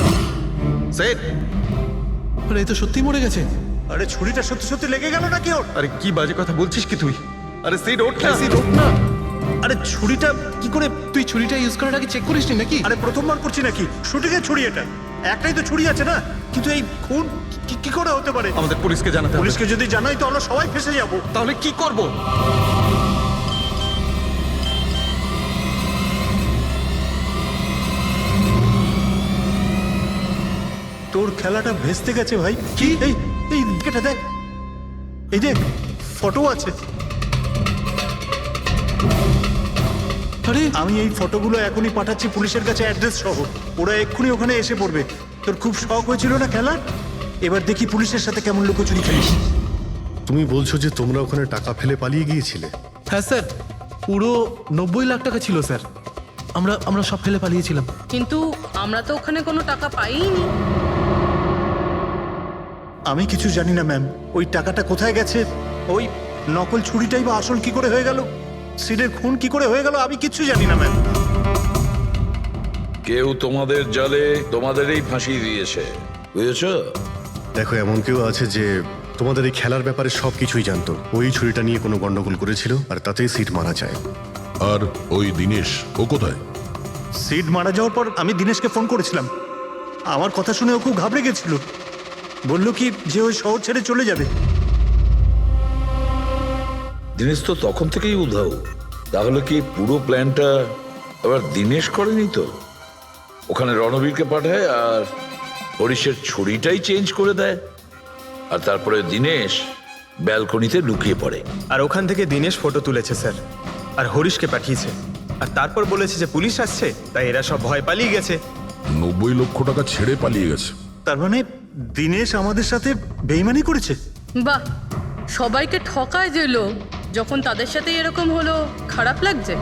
আরে এই তো সত্যি মরে গেছে। আরে ছুরিটা সত্যি সত্যি লেগে গেল নাকি ওর? আরে কি বাজে কথা বলছিস কি তুই? আরে সিট ওঠ না। সিট ওঠ না। আরে ছুরিটা কি করে? তুই ছুরিটা ইউজ করার আগে চেক করিসনি নাকি? আরে প্রথমবার করছি নাকি? শুটিংয়ের ছুরি এটা, একটাই তো ছুরি আছে না। কিন্তু এই খুন কি করে হতে পারে? আমাদের পুলিশকে জানাতে হবে। পুলিশকে যদি জানাই তো আমরা সবাই ফেসে যাব। তাহলে কি করব? তোর খেলাটা ভেস্তে গেছে ভাই। কি? এই এই এটা দেখ, এই দেখ ফটো আছে। আরে আমি এই ফটোগুলো এখনই পাঠাচ্ছি পুলিশের কাছে অ্যাড্রেস সহ। ওরা এক্ষুনি ওখানে এসে পড়বে। তোর খুব শখ হয়েছিল না খেলার? এবার দেখি পুলিশের সাথে কেমন লুকোচুরি খেলিস। তুমি বলছো যে তোমরা ওখানে টাকা ফেলে পালিয়ে গিয়েছিলে? হ্যাঁ স্যার, পুরো 90 লাখ টাকা ছিল স্যার। আমরা সব ফেলে পালিয়েছিলাম। কিন্তু আমরা তো ওখানে কোনো টাকা পাইনি। আমি কিছু জানি না ম্যাম, ওই টাকাটা কোথায় গেছে, ওই নকল ছুরিটাই বা আসল কি করে হয়ে গেল, সিডের খুন কি করে হয়ে গেল, আমি কিচ্ছু জানি না ম্যাম। কেউ তোমাদের জালে তোমাদেরই ফাঁসি দিয়েছে, বুঝেছো? দেখো, এমন কেউ আছে যে তোমাদের এই খেলার ব্যাপারে সব কিছুই জানতো। ওই ছুরিটা নিয়ে কোনো গন্ডগোল করেছিল আর তাতেই সিট মারা যায়। আর ওই দিনেশ, ও কোথায়? সিড মারা যাওয়ার পর আমি দিনেশকে ফোন করেছিলাম। আমার কথা শুনে ও খুব ঘাবড়ে গেছিল। বলল কি যে ওই শহর ছেড়ে চলে যাবে। দিনেশ তো তখন থেকেই উধাও। তাহলে কি পুরো প্ল্যানটা আবার দিনেশ করেনি তো? ওখানে রণবীরকে পাঠায় আর হরিশের ছুরিটাই চেঞ্জ করে দেয়, আর তারপরে দিনেশ ব্যালকনিতে লুকিয়ে পড়ে। আর ওখান থেকে দিনেশ ফটো তুলেছে স্যার, আর হরিশকে পাঠিয়েছে। আর তারপর বলেছে যে পুলিশ আসছে, তাই এরা সব ভয় পালিয়ে গেছে। 90 লক্ষ টাকা ছেড়ে পালিয়ে গেছে। তার মানে দিনেশ আমাদের সাথে বেইমানি করেছে। বাহ, সবাইকে ঠকায় যে লোক, যখন তাদের সাথে এরকম হলো খারাপ লাগছে।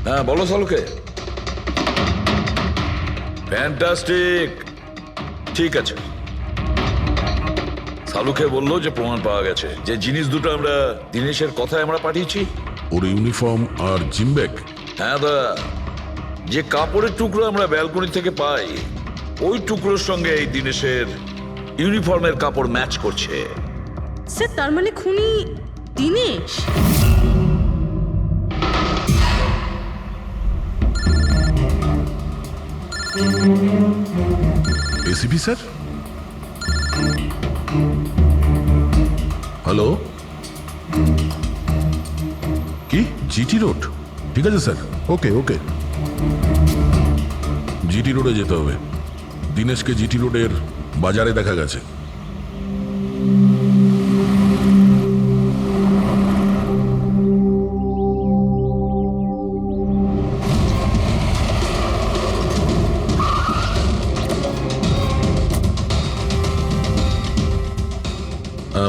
হ্যাঁ বলো সালুকে। ফ্যান্টাস্টিক, ঠিক আছে। সালুকে বললো যে প্রমাণ পাওয়া গেছে, যে জিনিস দুটো আমরা দিনেশের কথায় আমরা পাঠিয়েছি। ওর ইউনিফর্ম আর জিমব্যাগ। হ্যাঁ দা, যে কাপড়ের টুকরো আমরা ব্যালকনি থেকে পাই, ওই টুকরোর সঙ্গে এই দিনেশের ইউনিফর্মের কাপড় ম্যাচ করছে। স্যার, তার মানে খুনি দিনেশ? ACP sir, hello. কি জিটি রোড? ঠিক আছে স্যার, ওকে ওকে। জিটি রোডে যেতে হবে। দিনেশকে জিটি রোডের বাজারে দেখা গেছে।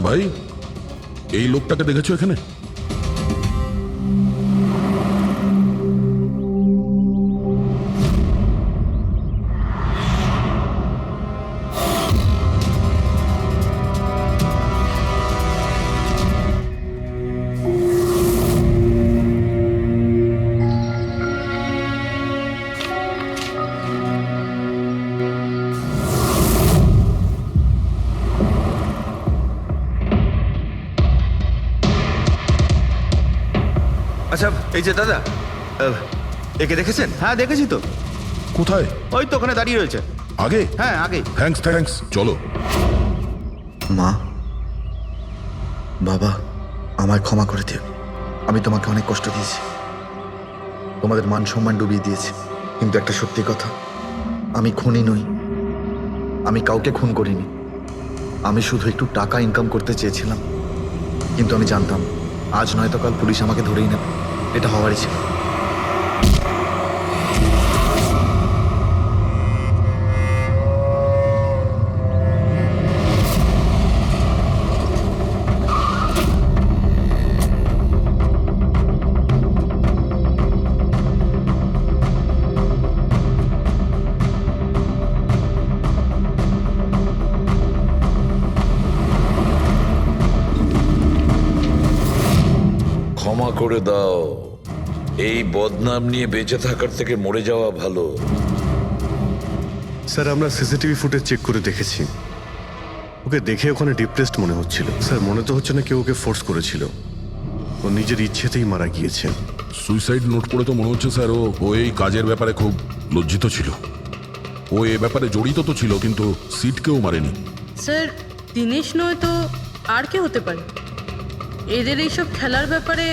ভাই, এই লোকটাকে দেখেছো এখানে? আচ্ছা, এই যে দাদা, একে দেখেছেন? হ্যাঁ দেখেছি তো, কোথায়? ওই তো ওখানে দাঁড়িয়ে রয়েছে। আগে? হ্যাঁ আগে। থ্যাঙ্কস থ্যাঙ্কস, চলো। মা, বাবা, আমায় ক্ষমা করে দিও। আমি তোমাকে অনেক কষ্ট দিয়েছি, তোমাদের মান সম্মান ডুবিয়ে দিয়েছি। কিন্তু একটা সত্যি কথা, আমি খুনি নই। আমি কাউকে খুন করিনি। আমি শুধু একটু টাকা ইনকাম করতে চেয়েছিলাম। কিন্তু আমি জানতাম আজ নয়তো কাল পুলিশ আমাকে ধরেই নেবে। এটা হওয়ারই ছিল। ক্ষমা করে দাও। এই বদনাম নিয়ে বেঁচে থাকার থেকে মরে যাওয়া ভালো। স্যার, আমরা সিসিটিভি ফুটেজ চেক করে দেখেছি। ওকে দেখে ওখানে ডিপ্রেসড মনে হচ্ছিল। স্যার মনে তো হচ্ছে না কেউ ওকে ফোর্স করেছিল, ও নিজের ইচ্ছেতেই মারা গিয়েছে। সুইসাইড নোট পড়ে তো মনে হচ্ছে স্যার ও এই কাজের ব্যাপারে খুব লজ্জিত ছিল। ও এ ব্যাপারে জড়িত তো ছিল, কিন্তু সিটকেও মারেনি। স্যার দিনেশ নয় তো আর কে হতে পারে? এদের এইসব খেলার ব্যাপারে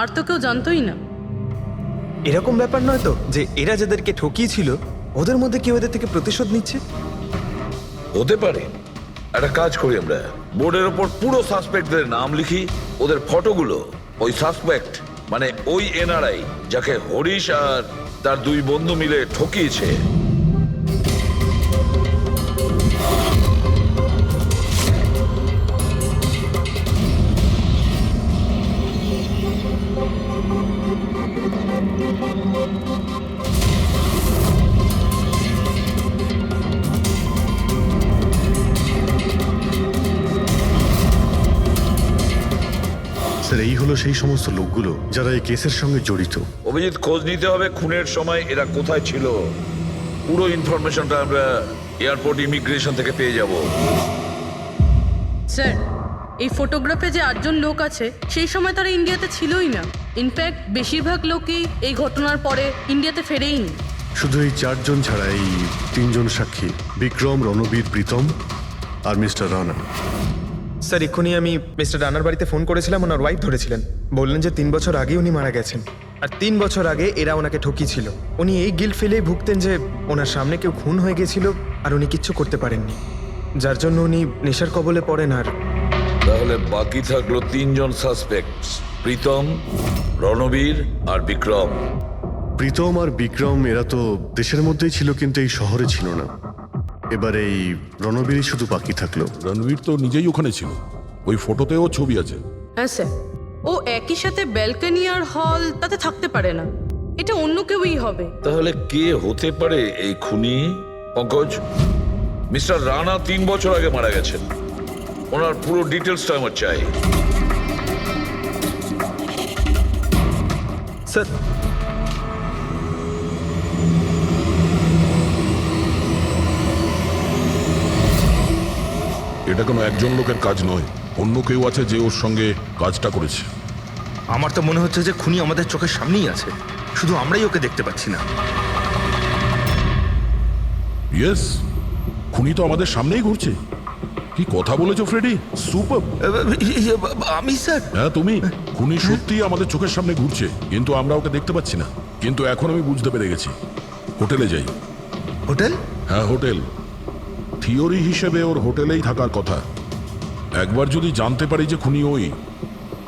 আর তো কেউ জানতোই না। এরকম ব্যাপার নয় তো যে এরা যাদেরকে ঠকিয়েছিল ওদের মধ্যে কেউ এদের থেকে প্রতিশোধ নিচ্ছে? হতে পারে। একটা কাজ করি আমরা, বোর্ডের ওপর পুরো সাসপেক্টদের নাম লিখি, ওদের ফটোগুলো ওই সাসপেক্ট মানে ওই এনআরআই যাকে হরিশ আর তার দুই বন্ধু মিলে ঠকিয়েছে স্যার এই হলো সেই সমস্ত লোকগুলো যারা এই কেসের সঙ্গে জড়িত। অভিজিৎ, খোঁজ নিতে হবে খুনের সময় এরা কোথায় ছিল। পুরো ইনফরমেশনটা আমরা এয়ারপোর্ট ইমিগ্রেশন থেকে পেয়ে যাব। স্যার এই ফটোগ্রাফে যে 8জন লোক আছে সেই সময় তারা ইন্ডিয়াতে ছিলই না। ইনফ্যাক্ট বেশিরভাগ লোকই এই ঘটনার পরে ইন্ডিয়াতে ফেরেইনি। শুধু এই 4 জন ছাড়া এই 3 জন সাক্ষী, বিক্রম, রণবীর, প্রীতম আর মিস্টার রানা। স্যার এক্ষুনি আমি মিস্টার রানার বাড়িতে ফোন করেছিলাম, ওনার ওয়াইফ ধরেছিলেন। বললেন যে 3 বছর আগে উনি মারা গেছেন, আর 3 বছর আগে এরা ওনাকে ঠকিয়েছিল। উনি এই গিল্ট ফেলেই ভুগতেন যে ওনার সামনে কেউ খুন হয়ে গেছিল আর উনি কিচ্ছু করতে পারেননি, যার জন্য উনি নেশার কবলে পড়েন। আর তাহলে বাকি থাকলো 3 জন সাসপেক্ট, প্রীতম, রণবীর আর বিক্রম। প্রীতম আর বিক্রম এরা তো দেশের মধ্যেই ছিল, কিন্তু এই শহরে ছিল না। এবার এই রণবীরই শুধু বাকি থাকলো। রণবীর তো নিজেই ওখানে ছিল, ওই ফটোতেও ছবি আছে। হ্যাঁ স্যার, ও একই সাথে ব্যালকনি আর হল তাতে থাকতে পারে না, এটা অন্য কেউই হবে। তাহলে কে হতে পারে এই খুনি? পঙ্কজ, মিস্টার রানা 3 বছর আগে মারা গেছেন, ওনার পুরো ডিটেলসটা আমার চাই। স্যার এটা কোনো একজন লোকের কাজ নয়, অন্য কেউ আছে যে ওর সঙ্গে কাজটা করেছে। আমার তো মনে হচ্ছে যে খুনি আমাদের চোখের সামনেই আছে, শুধু আমরাই ওকে দেখতে পাচ্ছি না। ইয়েস, খুনি তো আমাদের সামনেই ঘুরছে। কি কথা বলেছো ফ্রেডি, সুপার। আমি স্যার? হ্যাঁ তুমি। খুনি সত্যিই আমাদের চোখের সামনে ঘুরছে, কিন্তু আমরা ওকে দেখতে পাচ্ছি না। কিন্তু এখন আমি বুঝতে পেরে গেছি। হোটেলে যাই। হোটেল? হ্যাঁ হোটেল। থিওরি হিসেবে ওর হোটেলেই থাকার কথা। একবার যদি জানতে পারি যে খুনি ওই,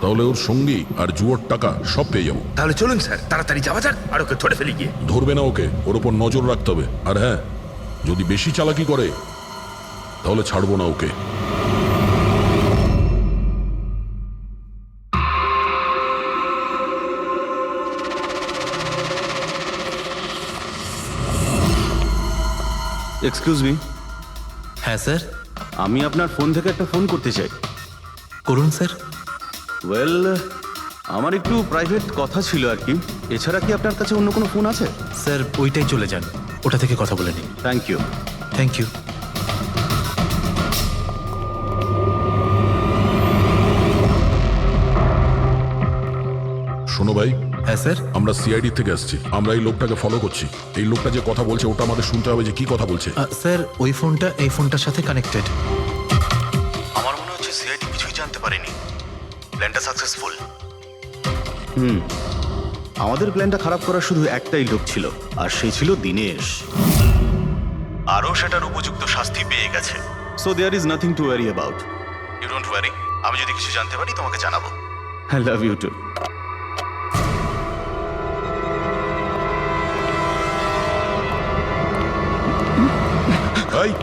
তাহলে ওর সঙ্গী আর জুয়োর টাকা সব পেয়ে যাবো। তাহলে চলুন স্যার, তাড়াতাড়ি যাওয়া যাক আর ওকে ধরে ফেলি গিয়ে। ধরবে না ওকে, ওর ওপর নজর রাখতে হবে। আর হ্যাঁ, যদি বেশি চালাকি করে তাহলে ছাড়বো না ওকে। Excuse me. হ্যাঁ স্যার, আমি আপনার ফোন থেকে একটা ফোন করতে চাই। করুন স্যার। ওয়েল, আমার একটু প্রাইভেট কথা ছিল আর কি। এছাড়া কি আপনার কাছে অন্য কোনো ফোন আছে? স্যার ওইটাই চলে যান, ওটা থেকে কথা বলে নিন। Thank you. Thank you. শোনো ভাই। হ্যাঁ স্যার। আমরা সিআইডি থেকে আসছি, আমরা এই লোকটাকে ফলো করছি। এই লোকটা যে কথা বলছে ওটা আমাদের শুনতে হবে যে কি কথা বলছে। স্যার ওই ফোনটা এই ফোনটার সাথে কানেক্টেড। আমার মনে হচ্ছে সিআইডি কিছুই জানতে পারেনি, প্ল্যানটা সাকসেসফুল। আমাদের প্ল্যানটা খারাপ করার শুধু একটাই লোক ছিল, আর সেই ছিল দিনেশ। আরও সেটার উপযুক্ত শাস্তি পেয়ে গেছে। So there is nothing to worry about. You don't worry, আমি যদি কিছু জানতে পারি তোমাকে জানাবো। I love you too. এই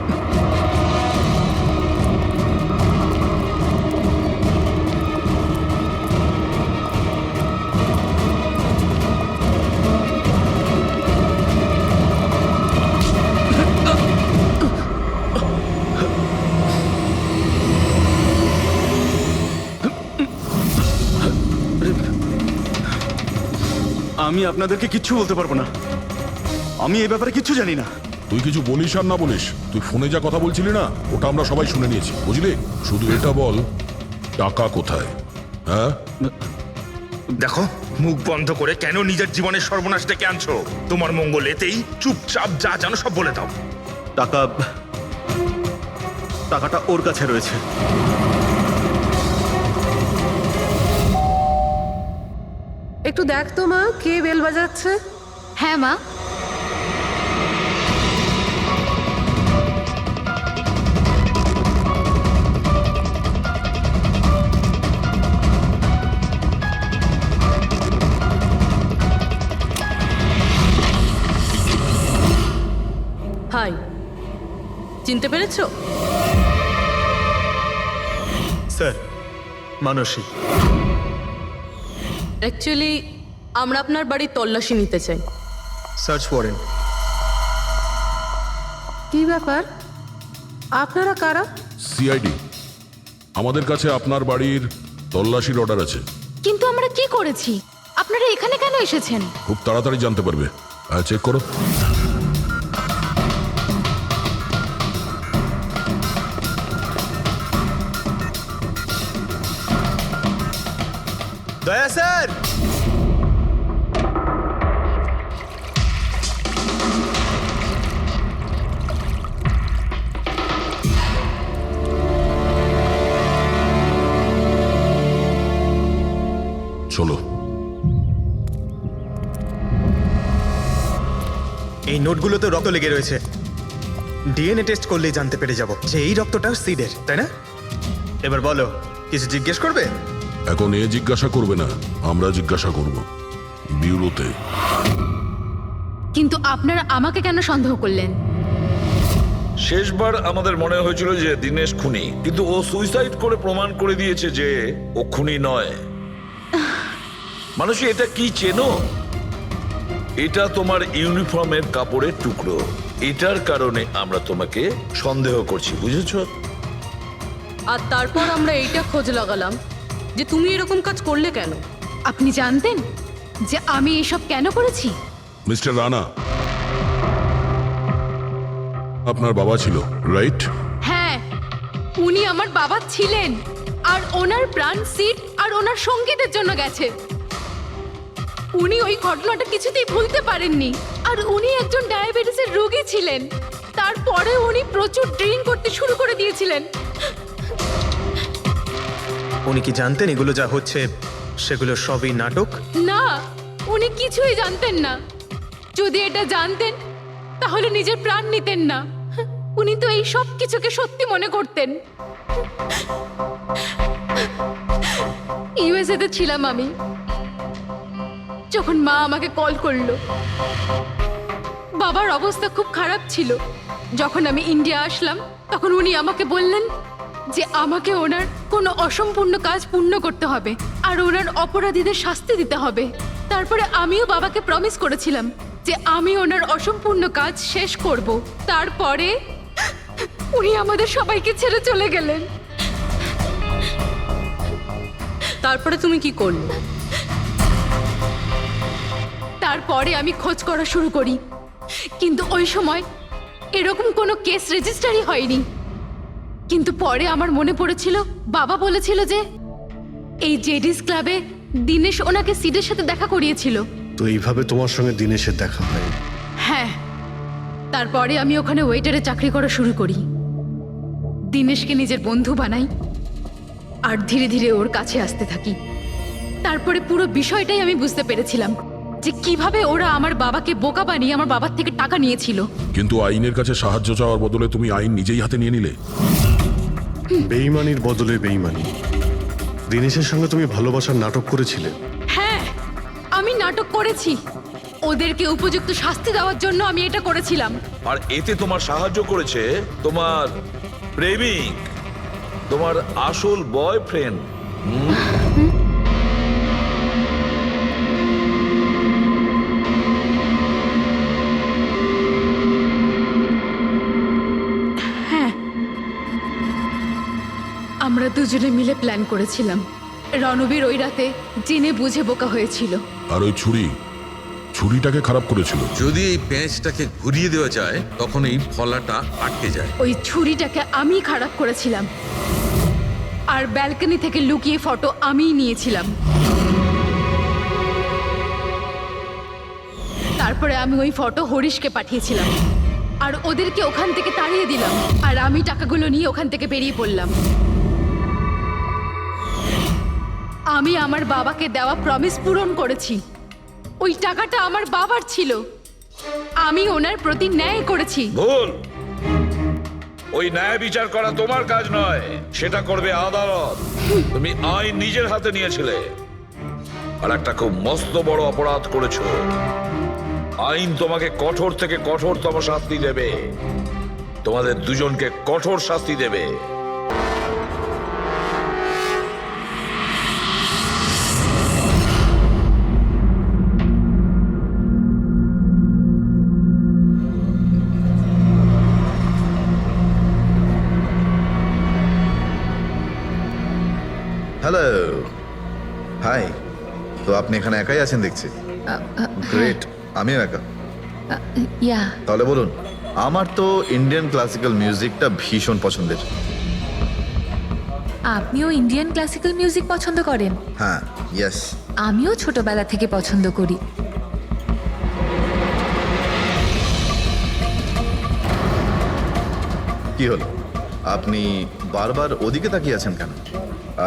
আমি আপনাদেরকে কিচ্ছু বলতে পারবো না, আমি এই ব্যাপারে কিচ্ছু জানি না। তুই কিছু বলিস আর না বলিস, তুই ফোনে যা কথা বলছিলি না ওটা আমরা সবাই শুনে নিয়েছি, বুঝলি? শুধু এটা বল, টাকা কোথায়? হ্যাঁ, দেখো, মুখ বন্ধ করে কেন নিজের জীবনের সর্বনাশ ডেকে আনছো? তোমার মঙ্গল এতেই, চুপচাপ যা জানো সব বলে দাও। টাকাটা ওর কাছে রয়েছে। একটু দেখ তো মা, কে বেল বাজাচ্ছে? হ্যাঁ মা। হাই, চিনতে পেরেছো? স্যার, মানসী। অ্যাকচুয়ালি আমরা আপনার বাড়ির তল্লাশি নিতে চাই। Search warrant. কি ব্যাপার? আপনারা কারা? সিআইডি। আমাদের কাছে আপনার বাড়ির তল্লাশির অর্ডার আছে। কিন্তু আমরা কি করেছি? আপনারা এখানে কেন এসেছেন? খুব তাড়াতাড়ি জানতে পারবে। চেক করো। দয়া স্যার। চলো। এই নোটগুলোতে রক্ত লেগে রয়েছে। ডিএনএ টেস্ট করলেই জানতে পেরে যাব যে এই রক্তটা সিডের, তাই না? এবার বলো, কিছু জিজ্ঞেস করবে? এখন এ জিজ্ঞাসা করবে না, আমরা জিজ্ঞাসা করব ব্যুরোতে। কিন্তু আপনারা আমাকে কেন সন্দেহ করলেন? শেষবার আমাদের মনে হয়েছিল যে দিনেশ খুনি, কিন্তু ও সুইসাইড করে প্রমাণ করে দিয়েছে যে ও খুনি নয়। মানুষ, এটা কি চেনো? এটা তোমার ইউনিফর্মের কাপড়ের টুকরো। এটার কারণে আমরা তোমাকে সন্দেহ করছি, বুঝেছো? আর তারপর আমরা এইটা খোঁজ লাগালাম যে তুমি এরকম কাজ করলে কেন। আপনি জানতেন যে আমি এসব কেন করেছি? মিস্টার রানা, আপনার বাবা ছিল, রাইট? হ্যাঁ, উনি আমার বাবা ছিলেন। আর ওনার প্রাণ সিট আর ওনার সঙ্গীতের জন্য গেছে। উনি ওই ঘটনাটা কিছুতেই ভুলতে পারেননি। আর উনি একজন ডায়াবেটিসের রোগী ছিলেন। তারপরে উনি প্রচুর ড্রিঙ্ক করতে শুরু করে দিয়েছিলেন। উনি কি জানতেন এগুলো যা হচ্ছে সেগুলো সবই নাটক? না, উনি কিছুই জানতেন না। যদি এটা জানতেন তাহলে নিজের প্রাণ নিতেন না। উনি তো এই সব কিছুকে সত্যি মনে করতেন। ইউএসএ তে ছিলাম আমি, যখন মা আমাকে কল করলো। বাবার অবস্থা খুব খারাপ ছিল। যখন আমি ইন্ডিয়া আসলাম তখন উনি আমাকে বললেন যে আমাকে ওনার কোনো অসম্পূর্ণ কাজ পূর্ণ করতে হবে আর ওনার অপরাধীদের শাস্তি দিতে হবে। তারপরে আমিও বাবাকে প্রমিস করেছিলাম যে আমি ওনার অসম্পূর্ণ কাজ শেষ করব। তারপরে উনি আমাদের সবাইকে ছেড়ে চলে গেলেন। তারপরে তুমি কি করলে? তারপরে আমি খোঁজ করা শুরু করি, কিন্তু ওই সময় এরকম কোনো কেস রেজিস্টারই হয়নি। কিন্তু পরে আমার মনে পড়েছিল বাবা বলেছিল যে এই জেডিস ক্লাবে দিনেশ ওনাকে সিডের সাথে দেখা করিয়েছিল। তো এইভাবে তোমার সঙ্গে দিনেশের দেখা হয়? হ্যাঁ, তারপরে আমি ওখানে ওয়েটারে চাকরি করা শুরু করি। দিনেশকে নিজের বন্ধু বানাই আর ধীরে ধীরে ওর কাছে আসতে থাকি। তারপরে পুরো বিষয়টাই আমি বুঝতে পেরেছিলাম যে কিভাবে ওরা আমার বাবাকে বোকা বানিয়ে আমার বাবার থেকে টাকা নিয়েছিল। কিন্তু আইনের কাছে সাহায্য চাওয়ার বদলে তুমি আইন নিজেই হাতে নিয়ে নিলে। বেইমানির বদলে বেইমানি। দিনেশের সঙ্গে তুমি ভালোবাসার নাটক করেছিলে। হ্যাঁ, আমি নাটক করেছি। ওদেরকে উপযুক্ত শাস্তি দেওয়ার জন্য আমি এটা করেছিলাম। আর এতে তোমার সাহায্য করেছে তোমার প্রেমিক, তোমার আসল বয়ফ্রেন্ড। আমরা দুজনে মিলে প্ল্যান করেছিলাম। রণবীর ওই রাতে জেনে বুঝে বোকা হয়েছিল। আর ওই ছুরি, ছুরিটাকে খারাপ করেছিল? যদি এই পেঁচটাকে ঘুরিয়ে দেওয়া যায় তখন এই ফলাটা আটকে যায়। ওই ছুরিটাকে আমি খারাপ করেছিলাম, আর ব্যালকনি থেকে লুকিয়ে ফটো আমিই নিয়েছিলাম। তারপরে আমি ওই ফটো হরিশকে পাঠিয়েছিলাম, আর ওদেরকে ওখান থেকে তাড়িয়ে দিলাম, আর আমি টাকাগুলো নিয়ে ওখান থেকে বেরিয়ে পড়লাম। আমি আমার বাবাকে দেওয়া প্রমিস পূরণ করেছি। ওই টাকাটা আমার বাবার ছিল, আমি ওনার প্রতি ন্যায় করেছি। ভুল। ওই ন্যায় বিচার করা তোমার কাজ নয়, সেটা করবে আদালত। তুমি আইন নিজের হাতে নিয়েছিলে, আর একটা খুব মস্ত বড় অপরাধ করেছো। আইন তোমাকে কঠোর থেকে কঠোরতম শাস্তি দেবে, তোমাদের দুজনকে কঠোর শাস্তি দেবে। Hello, hi. তো আপনি এখানে একাই আছেন দেখছি। গ্রেট, আমিও একা। ইয়া, তাহলে বলুন। আমার তো ইন্ডিয়ান ক্লাসিক্যাল মিউজিকটা ভীষণ পছন্দের। আপনিও ইন্ডিয়ান ক্লাসিক্যাল মিউজিক পছন্দ করেন? হ্যাঁ, ইয়েস। আমিও ছোটবেলা থেকে পছন্দ করি। কি হলো, আপনি বারবার ওদিকে তাকিয়ে আছেন কেন?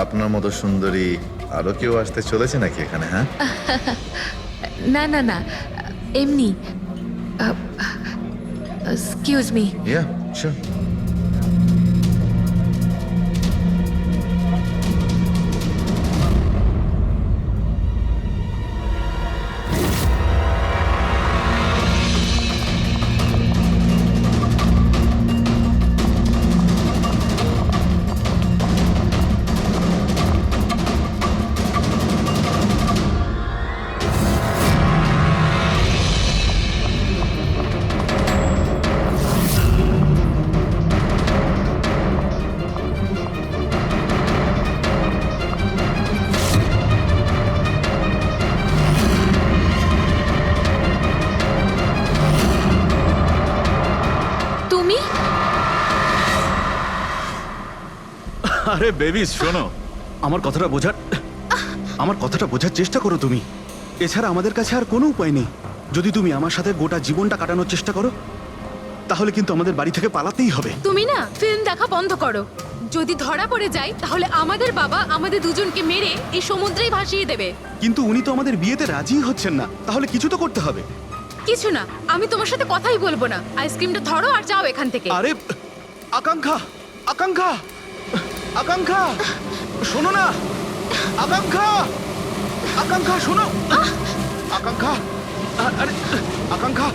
আপনার মতো সুন্দরী আরো কেউ আসতে চলেছে নাকি এখানে? হ্যাঁ, না না না, এমনি। Excuse me. Yeah, sure. আরে বেবি শোনো, আমার কথাটা বোঝার চেষ্টা করো তুমি। এছাড়া আমাদের কাছে আর কোনো উপায় নেই। যদি তুমি আমার সাথে গোটা জীবনটা কাটানোর চেষ্টা করো, তাহলে কিন্তু আমাদের বাড়ি থেকে পালাতেই হবে। তুমি না ফিল্ম দেখা বন্ধ করো। যদি ধরা পড়ে যায় তাহলে আমাদের বাবা আমাদের দুজনকে মেরে এই সমুদ্রেই ভাসিয়ে দেবে। কিন্তু উনি তো আমাদের বিয়েতে রাজি হচ্ছেন না, তাহলে কিছু তো করতে হবে। কিছু না, আমি তোমার সাথে কথাই বলবো না। আইসক্রিমটা ধরো আর যাও এখান থেকে। আরে আকাঙ্ক্ষা, আকাঙ্ক্ষা, আকাঙ্ক্ষা, শোনো না। আকাঙ্ক্ষা, আকাঙ্ক্ষা শোনো। আকাঙ্ক্ষা, আরে আকাঙ্ক্ষা।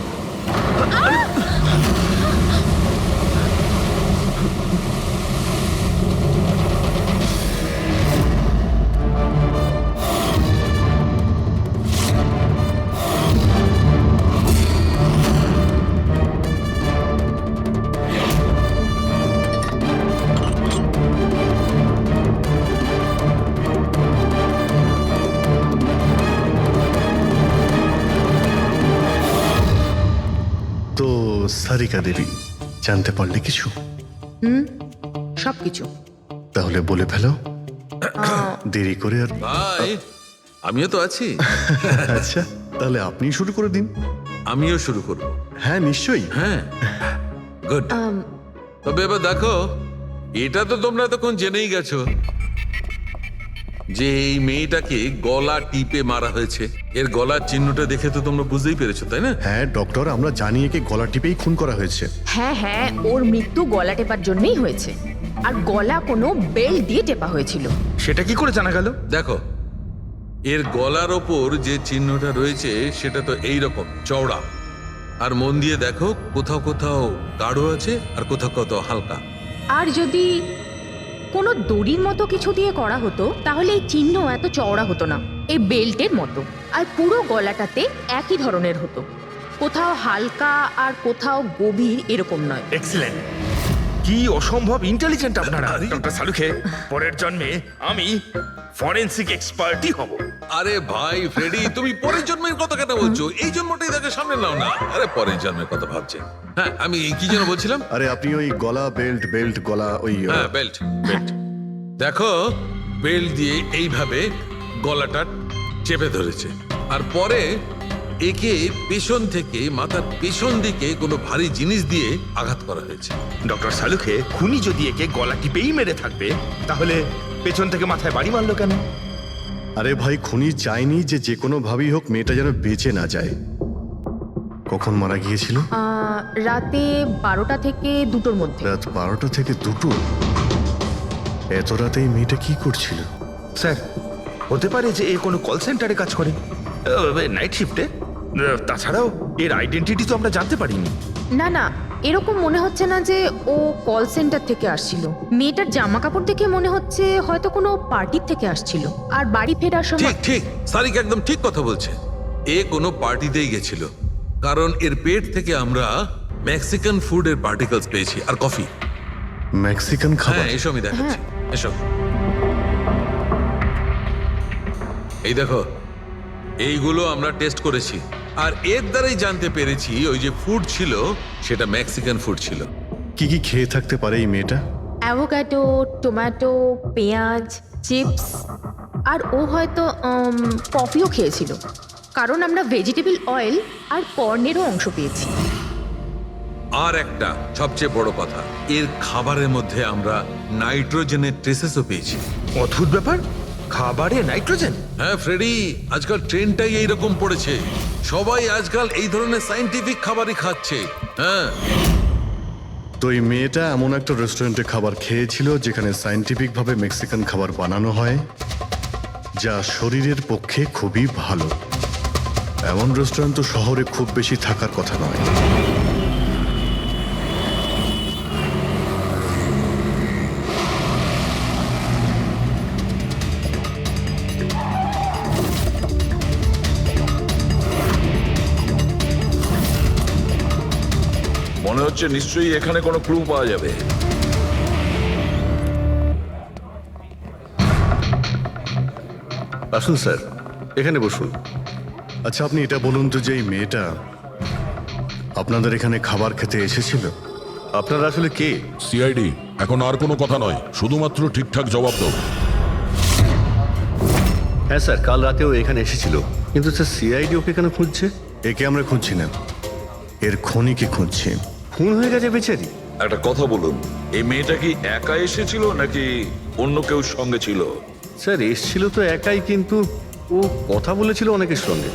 সারিকা দেবী, জানতে পারলে কিছু? সবকিছু। তাহলে বলে ফেলো, দেরি করে আর। ভাই, আমিও তো আছি। আচ্ছা, তাহলে আপনি শুরু করে দিন। আমিও শুরু করব। হ্যাঁ, নিশ্চয়ই। হ্যাঁ, গুড। তবে এবার দেখো, এটা তো তোমরা তখন জেনেই গেছো যে এই মেয়েটাকে গলা টিপে মারা হয়েছে। এর গলার চিহ্নটা দেখে তো তোমরা বুঝতেই পেরেছো, তাই না? হ্যাঁ ডক্টর, আমরা জানি একে গলা টিপেই খুন করা হয়েছে। হ্যাঁ হ্যাঁ, ওর মৃত্যু গলা টেপার জন্যই হয়েছে, আর গলা কোনো বেল্ট দিয়ে টেপা হয়েছিল। সেটা কি করে জানা গেল? দেখো, এর গলার ওপর যে চিহ্নটা রয়েছে সেটা তো এইরকম চওড়া, আর মন দিয়ে দেখো কোথাও কোথাও গাঢ় আছে আর কোথাও কোথাও হালকা। আর যদি কোনো দড়ির মতো কিছু দিয়ে করা হতো তাহলে এই চিহ্ন এত চওড়া হতো না, এই বেল্টের মতো। আর পুরো গলাটাতে একই ধরনের হতো, কোথাও হালকা আর কোথাও গভীর, এরকম নয়। এক্সিলেন্ট। কি অসম্ভব ইন্টেলিজেন্ট আপনারা। ডক্টর সালুখে, পরের জন্মে আমি ফরেনসিক এক্সপার্টই হব। আরে ভাই ফ্রেডি, তুমি পরের জন্মের কথা কেন বলছো? এই জন্মটাই তাকে সামনে নাও না। আরে পরের জন্মের কথা ভাবছে। হ্যাঁ, আমি কি যেন বলছিলাম? আরে আপনি ওই গলা বেল্ট বেল্ট গলা ওই হ্যাঁ, বেল্ট বেল্ট। দেখো, বেল্ট দিয়ে এইভাবে গলাটা চেপে ধরেছে, আর পরে একে পেছন থেকে মাথার পেছন দিকে কোনো ভারী জিনিস দিয়ে আঘাত করা হয়েছে। ডক্টর সালুখে, খুনি যদি একে গলা টিপেই মেরে থাকবে, তাহলে পেছন থেকে মাথায় বাড়ি মারলো কেন? আরে ভাই, খুনি চাইনি যে যে কোনো ভাবেই হোক মেয়েটা যেন বেঁচে না যায়। কখন মারা গিয়েছিল? রাতে 12টা থেকে 2টোর মধ্যে। রাত 12টা থেকে 2টো? এত রাতে এই মেয়েটা কি করছিল? স্যার, হতে পারে যে এ কোনো কল সেন্টারে কাজ করে, নাইট শিফটে। তাছাড়াও এর আইডেন্টিটি তো আমরা জানতে পারিনি। না না, এরকম মনে হচ্ছে না যে ও কল সেন্টার থেকে আসছিল। মেয়েটার জামা কাপড় দেখে মনে হচ্ছে হয়তো কোনো পার্টির থেকে আসছিল, আর বাড়ি ফেরার সময়। ঠিক ঠিক, সারিক একদম ঠিক কথা বলছে। এ কোনো পার্টিতেই গেছিল, কারণ এর পেট থেকে আমরা মেক্সিকান ফুডের পার্টিকেলস পেয়েছি, আর কফি। মেক্সিকান খাবার? হ্যাঁ, এসব আমি দেখাচ্ছি, এসব। এই দেখো, এইগুলো আমরা টেস্ট করেছি, আর এর দ্বারাই জানতে পেরেছি ওই যে ফুড ছিল সেটা মেক্সিকান ফুড ছিল। কি কি খেয়ে থাকতে পারে এই মেয়েটা? অ্যাভোকাডো, টমেটো, পেঁয়াজ, চিপস, আর ও হয়তো কফিও খেয়েছিল, কারণ আমরা ভেজিটেবল অয়েল আর কর্নেরও অংশ পেয়েছি। আর একটা সবচেয়ে বড় কথা, এর খাবারের মধ্যে আমরা নাইট্রোজেনের ট্রেসেসও পেয়েছি। অদ্ভুত ব্যাপার, খাবারে নাইট্রোজেন? হ্যাঁ ফ্রেডি, আজকাল ট্রেন্ডটাই এইরকম পড়েছে। সবাই আজকাল এই ধরনের সায়েন্টিফিক খাবারই খাচ্ছে। হ্যাঁ, তো এই মেয়েটা এমন একটা রেস্টুরেন্টে খাবার খেয়েছিল যেখানে সায়েন্টিফিক ভাবে মেক্সিকান খাবার বানানো হয়, যা শরীরের পক্ষে খুবই ভালো। এমন রেস্টুরেন্ট তো শহরে খুব বেশি থাকার কথা নয়। মনে হচ্ছে নিশ্চয়ই এখানে কোনো ক্লু পাওয়া যাবে। আসুন স্যার, এখানে বসুন। আচ্ছা, আপনি এটা বলুন তো যে এই মেয়েটা আপনাদের এখানে খাবার খেতে এসেছিল? আপনারা আসলে কে? সিআইডি। এখন আর কোনো কথা নয়, শুধুমাত্র ঠিকঠাক জবাব দাও। হ্যাঁ স্যার, কাল রাতেও এখানে এসেছিল, কিন্তু স্যার সিআইডি ওকে কেন খুঁজছে? একে আমরা খুঁজছি না, এর খুনিকে খুঁজছি। খুন হয়ে গেছে বেচারি। একটা কথা বলুন, এই মেয়েটা কি একা এসেছিল নাকি অন্য কেউ সঙ্গে ছিল? স্যার, এসেছিল তো একাই, কিন্তু ও কথা বলেছিল অনেকের সঙ্গে।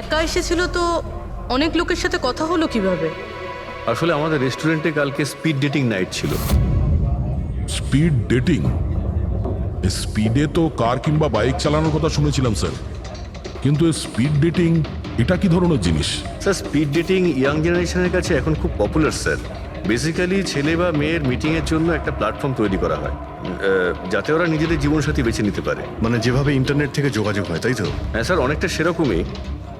একা এসেছিল তো অনেক লোকের সাথে কথা হলো কিভাবে? আসলে আমাদের রেস্টুরেন্টে কালকে স্পিড ডেটিং নাইট ছিল। Speed dating? স্পিডে তো কার কিংবা বাইক চালানোর কথা শুনেছিলাম স্যার, কিন্তু স্পিড ডেটিং এটা কি ধরনের জিনিস? স্যার, স্পিড ডেটিং ইয়াং জেনারেশনের কাছে এখন খুব পপুলার স্যার। বেসিক্যালি ছেলে বা মেয়ের মিটিংয়ের জন্য একটা প্ল্যাটফর্ম তৈরি করা হয়, যাতে ওরা নিজেদের জীবনসাথী বেছে নিতে পারে। মানে যেভাবে ইন্টারনেট থেকে যোগাযোগ হয়, তাই তো? হ্যাঁ স্যার, অনেকটা সেরকমই,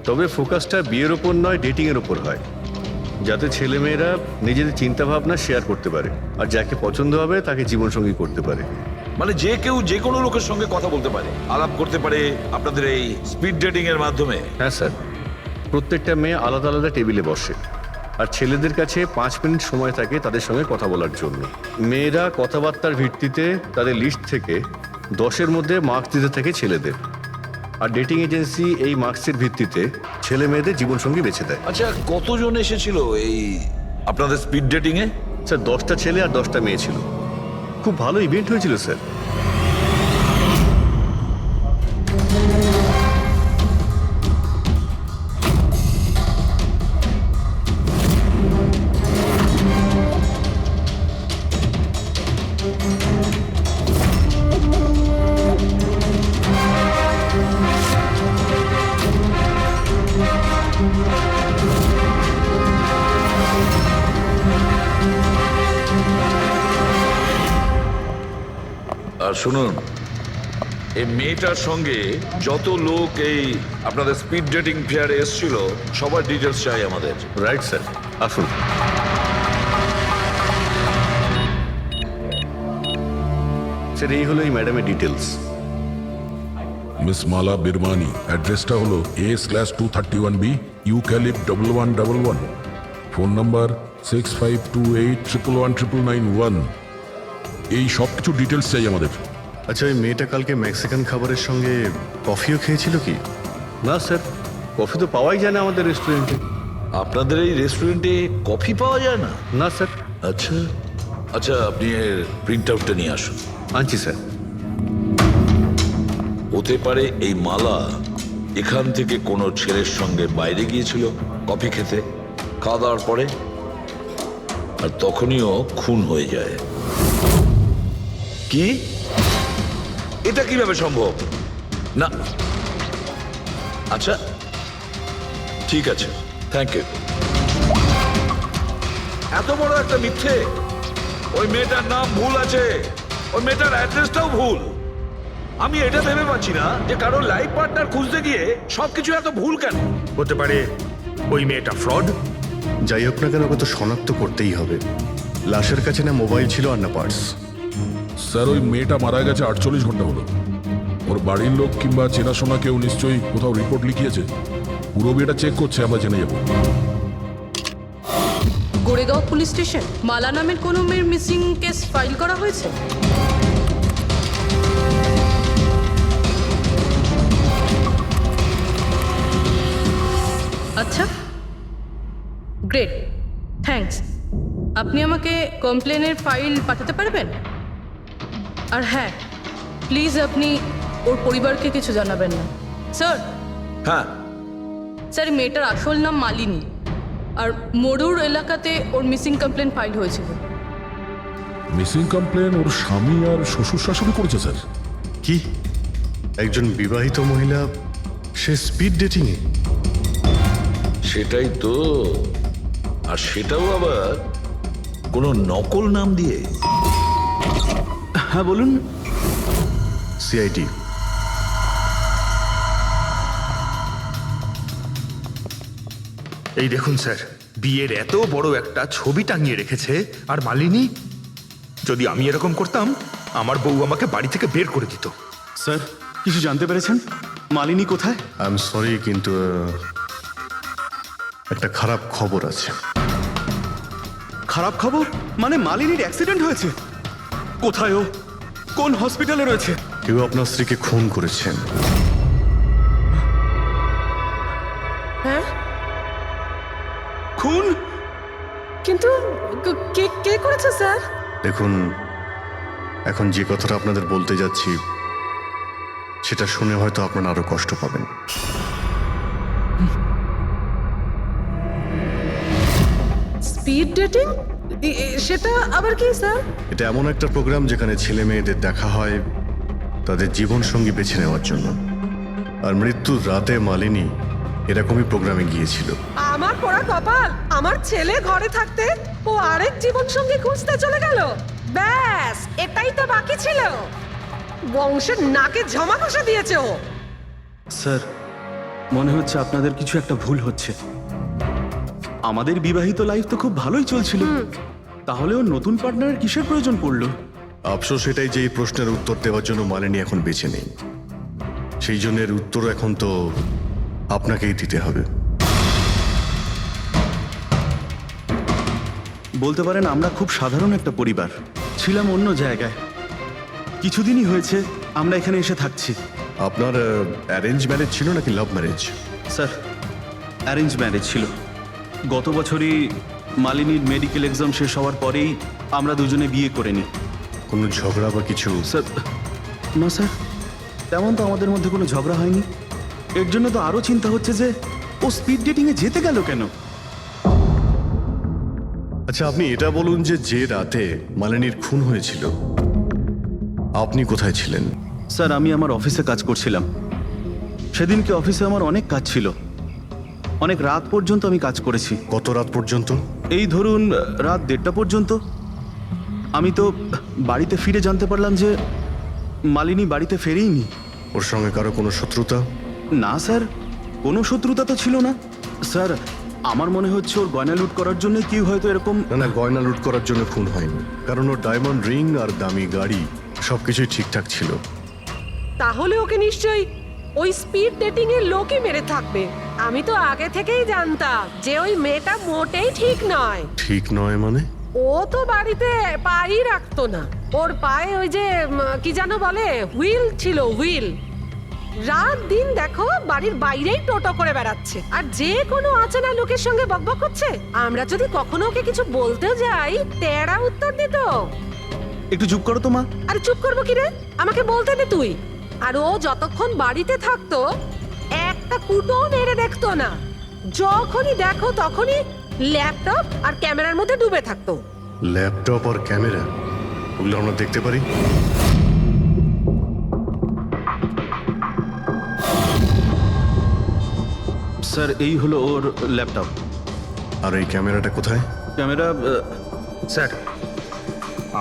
তবে ফোকাসটা বিয়ের ওপর নয়, ডেটিংয়ের ওপর হয়, যাতে ছেলেমেয়েরা নিজেদের চিন্তাভাবনা শেয়ার করতে পারে, আর যাকে পছন্দ হবে তাকে জীবনসঙ্গী করতে পারে। মানে যে কেউ যে কোনো লোকের সঙ্গে কথা বলতে পারে, আলাপ করতে পারে আপনাদের এই স্পিড ডেটিং এর মাধ্যমে? হ্যাঁ স্যার, প্রত্যেকটা মেয়ে আলাদা আলাদা টেবিলে বসে, আর ছেলেদের কাছে 5 মিনিট সময় থাকে তাদের সঙ্গে কথা বলার জন্য। মেয়েরা কথাবার্তার ভিত্তিতে তাদের লিস্ট থেকে 10-এর মধ্যে মার্কস দিতে থাকে ছেলেদের, আর ডেটিং এজেন্সি এই মার্কসের ভিত্তিতে ছেলে মেয়েদের জীবনসঙ্গী বেছে দেয়। আচ্ছা, কতজন এসেছিল এই আপনাদের স্পিড ডেটিং এ? স্যার, 10টা ছেলে আর 10টা মেয়ে ছিল। খুব ভালো ইভেন্ট হয়েছিল স্যার। আর শুনুন, এই মেয়েটার সঙ্গে যত লোক এই আপনাদের স্পিড ডেটিং ফেয়ারে এসেছিল সবার ডিটেলস চাই আমাদের। রাইট স্যার, আসুন। স্যার এই হলো এই ম্যাডামের ডিটেলস। মিস মালা বিরমানি, অ্যাড্রেসটা হলো A/231B ইউক্যালিপ 1111, ফোন নাম্বার 6528119991। এই সব কিছু ডিটেলস চাই আমাদের। আচ্ছা, ওই মেয়েটা কালকে মেক্সিকান খাবারের সঙ্গে কফিও খেয়েছিল কি? না স্যার, কফি তো পাওয়াই যায় না আমাদের রেস্টুরেন্টে। আপনাদের এই রেস্টুরেন্টে কফি পাওয়া যায় না? না স্যার। আচ্ছা আচ্ছা, আপনি এর প্রিন্ট আউটটা নিয়ে আসুন। আনছি স্যার। হতে পারে এই মালা এখান থেকে কোনো ছেলের সঙ্গে বাইরে গিয়েছিল কফি খেতে, খাওয়া দাওয়ার পরে, আর তখনই ও খুন হয়ে যায়। কি? এটা কিভাবে সম্ভব? না, আচ্ছা ঠিক আছে, থ্যাংক ইউ। এত বড় একটা মিথ্যে! ওই মেয়েটার নাম ভুল আছে, ওই মেয়েটার অ্যাড্রেসটাও ভুল। আমি এটা ভেবে পাচ্ছি না যে কারো লাইফ পার্টনার খুঁজতে গিয়ে সবকিছু এত ভুল কেন হতে পারে। ওই মেয়েটা ফ্রড। যাই হোক না কেন, ওকে তো শনাক্ত করতেই হবে। লাশের কাছে না মোবাইল ছিল আর না পার্স। স্যার, ওই মেয়েটা মারা গেছে 48 ঘন্টা হলো। ওর বাড়ির লোক কিংবা চেনাশোনা কেউ নিশ্চয়ই কোথাও রিপোর্ট লিখিয়েছে। পুরো বিয়েটা চেক করছে, আমরা জেনে যাবো। গোরেগাঁও পুলিশ স্টেশন মালা নামের কোনো মেয়ের মিসিং কেস ফাইল করা হয়েছে? আচ্ছা, গ্রেট, থ্যাঙ্কস। আপনি আমাকে কমপ্লেনের ফাইল পাঠাতে পারবেন? আর হ্যাঁ, প্লিজ আপনি ওর পরিবারকে কিছু জানাবেন না। স্যার। হ্যাঁ স্যার, মেয়েটার আসল নাম মালিনী, আর মরুর এলাকাতে ওর মিসিং কমপ্লেন ফাইল হয়েছিল। মিসিং কমপ্লেন ওর স্বামী আর শ্বশুর শাশুড়ি করেছে স্যার। কি? একজন বিবাহিত মহিলা, সে স্পিড ডেটিং এ? সেটাই তো, আর সেটাও আবার কোনো নকল নাম দিয়ে। হ্যাঁ বলুন। সিআইডি। এই দেখুন স্যার, বিয়ের এত বড় একটা ছবি টাঙিয়ে রেখেছে, আর মালিনী। যদি আমি এরকম করতাম, আমার বউ আমাকে বাড়ি থেকে বের করে দিত। স্যার, কিছু জানতে পেরেছেন? মালিনী কোথায়? আই এম সরি, কিন্তু একটা খারাপ খবর আছে। খারাপ খবর? মানে মালিনীর অ্যাক্সিডেন্ট হয়েছে? কোথায় ও? কোন হসপিটালে রয়েছে? কেউ আপনার স্ত্রীকে খুন করেছেন। হ্যাঁ? খুন? কিন্তু কে কে করেছে স্যার? দেখুন, এখন যে কথাটা আপনাদের বলতে যাচ্ছি সেটা শুনে হয়তো আপনারা আরো কষ্ট পাবেন। Speed dating? সেটা আবার কি স্যার? এটা এমন একটা প্রোগ্রাম যেখানে ছেলে মেয়েদের দেখা হয় তাদের জীবন সঙ্গী বেছে নেওয়ার জন্য। আর মৃত্যুর রাতে মালিনী এরকমই প্রোগ্রামে গিয়েছিল। আমার পোড়া কপাল, আমার ছেলে ঘরে থাকতে ও আরেক জীবন সঙ্গী খুঁজতে চলে গেল। ব্যাস, এটাই তো বাকি ছিল। বংশের নাকে ঝমা কষা দিয়েছে ও। স্যার, মনে হচ্ছে আপনাদের কিছু একটা ভুল হচ্ছে। আমাদের বিবাহিত লাইফ তো খুব ভালোই চলছিল, তাহলে ওর নতুন পার্টনারের কিসের প্রয়োজন পড়লো? আফসোস এটাই যে এই প্রশ্নের উত্তর দেওয়ার জন্য মালিনী এখন বেঁচে নেই। সেই জন্য এর উত্তর এখন তো আপনাকেই দিতে হবে। বলতে পারেন আমরা খুব সাধারণ একটা পরিবার, ছিলাম অন্য জায়গায়। কিছুদিনই হয়েছে আমরা এখানে এসে থাকছি। আপনার অ্যারেঞ্জ ম্যারেজ ছিল নাকি love marriage? Sir, arrange marriage ছিল। গত বছরই মালিনীর মেডিকেল এক্সাম শেষ হওয়ার পরেই আমরা দুজনে বিয়ে করে নিই। কোনো ঝগড়া বা কিছু? স্যার, না স্যার, তেমন তো আমাদের মধ্যে কোনো ঝগড়া হয়নি। এর জন্য তো আরও চিন্তা হচ্ছে যে ও স্পিড ডেটিংয়ে যেতে গেল কেন। আচ্ছা, আপনি এটা বলুন যে রাতে মালিনীর খুন হয়েছিল আপনি কোথায় ছিলেন? স্যার, আমি আমার অফিসে কাজ করছিলাম। সেদিনকে অফিসে আমার অনেক কাজ ছিল, অনেক রাত পর্যন্ত আমি কাজ করেছি। কত রাত পর্যন্ত? এই ধরুন রাত 1:30 পর্যন্ত। আমি তো বাড়িতে ফিরে জানতে পারলাম যে মালিনী বাড়িতে ফেরেইনি। ওর সঙ্গে কারো কোনো শত্রুতা? না স্যার, কোনো শত্রুতা তো ছিল না। স্যার, আমার মনে হচ্ছে ওর গয়না লুট করার জন্য কেউ হয়তো এরকম। না, গয়না লুট করার জন্য খুন হয়নি, কারণ ওর ডায়মন্ড রিং আর দামি গাড়ি সবকিছুই ঠিকঠাক ছিল। তাহলে ওকে নিশ্চয়ই ওই স্পিড ডেটিং এর লোকই মেরে থাকবে। আমি তো আগে থেকেই জানতাম যে ওই মেয়েটা মোটেই ঠিক নয়। ঠিক নয় মানে? ও তো বাড়িতে পাই রাখতো না। ওর পায়ে ওই যে কি যেন বলে, হুইল ছিল, হুইল। রাত দিন দেখো বাড়ির বাইরেই টোটো করে বেড়াচ্ছে, আর যে কোনো অচেনা লোকের সঙ্গে বকবক করছে। আমরা যদি কখনো ওকে কিছু বলতে যাই, তেড়া উত্তর দিত। একটু চুপ করো তো মা। আরে চুপ করবো কি রে, আমাকে বলতে দে তুই। আর ও যতক্ষণ বাড়িতে থাকতো একটা কুটো মেরে দেখতো না। যখনই দেখো তখনই ল্যাপটপ আর ক্যামেরার মধ্যে ডুবে থাকতো। ল্যাপটপ আর ক্যামেরা, ওগুলো আমরা দেখতে পারি? স্যার এই হলো ওর ল্যাপটপ। আর এই ক্যামেরাটা কোথায়? ক্যামেরা স্যার,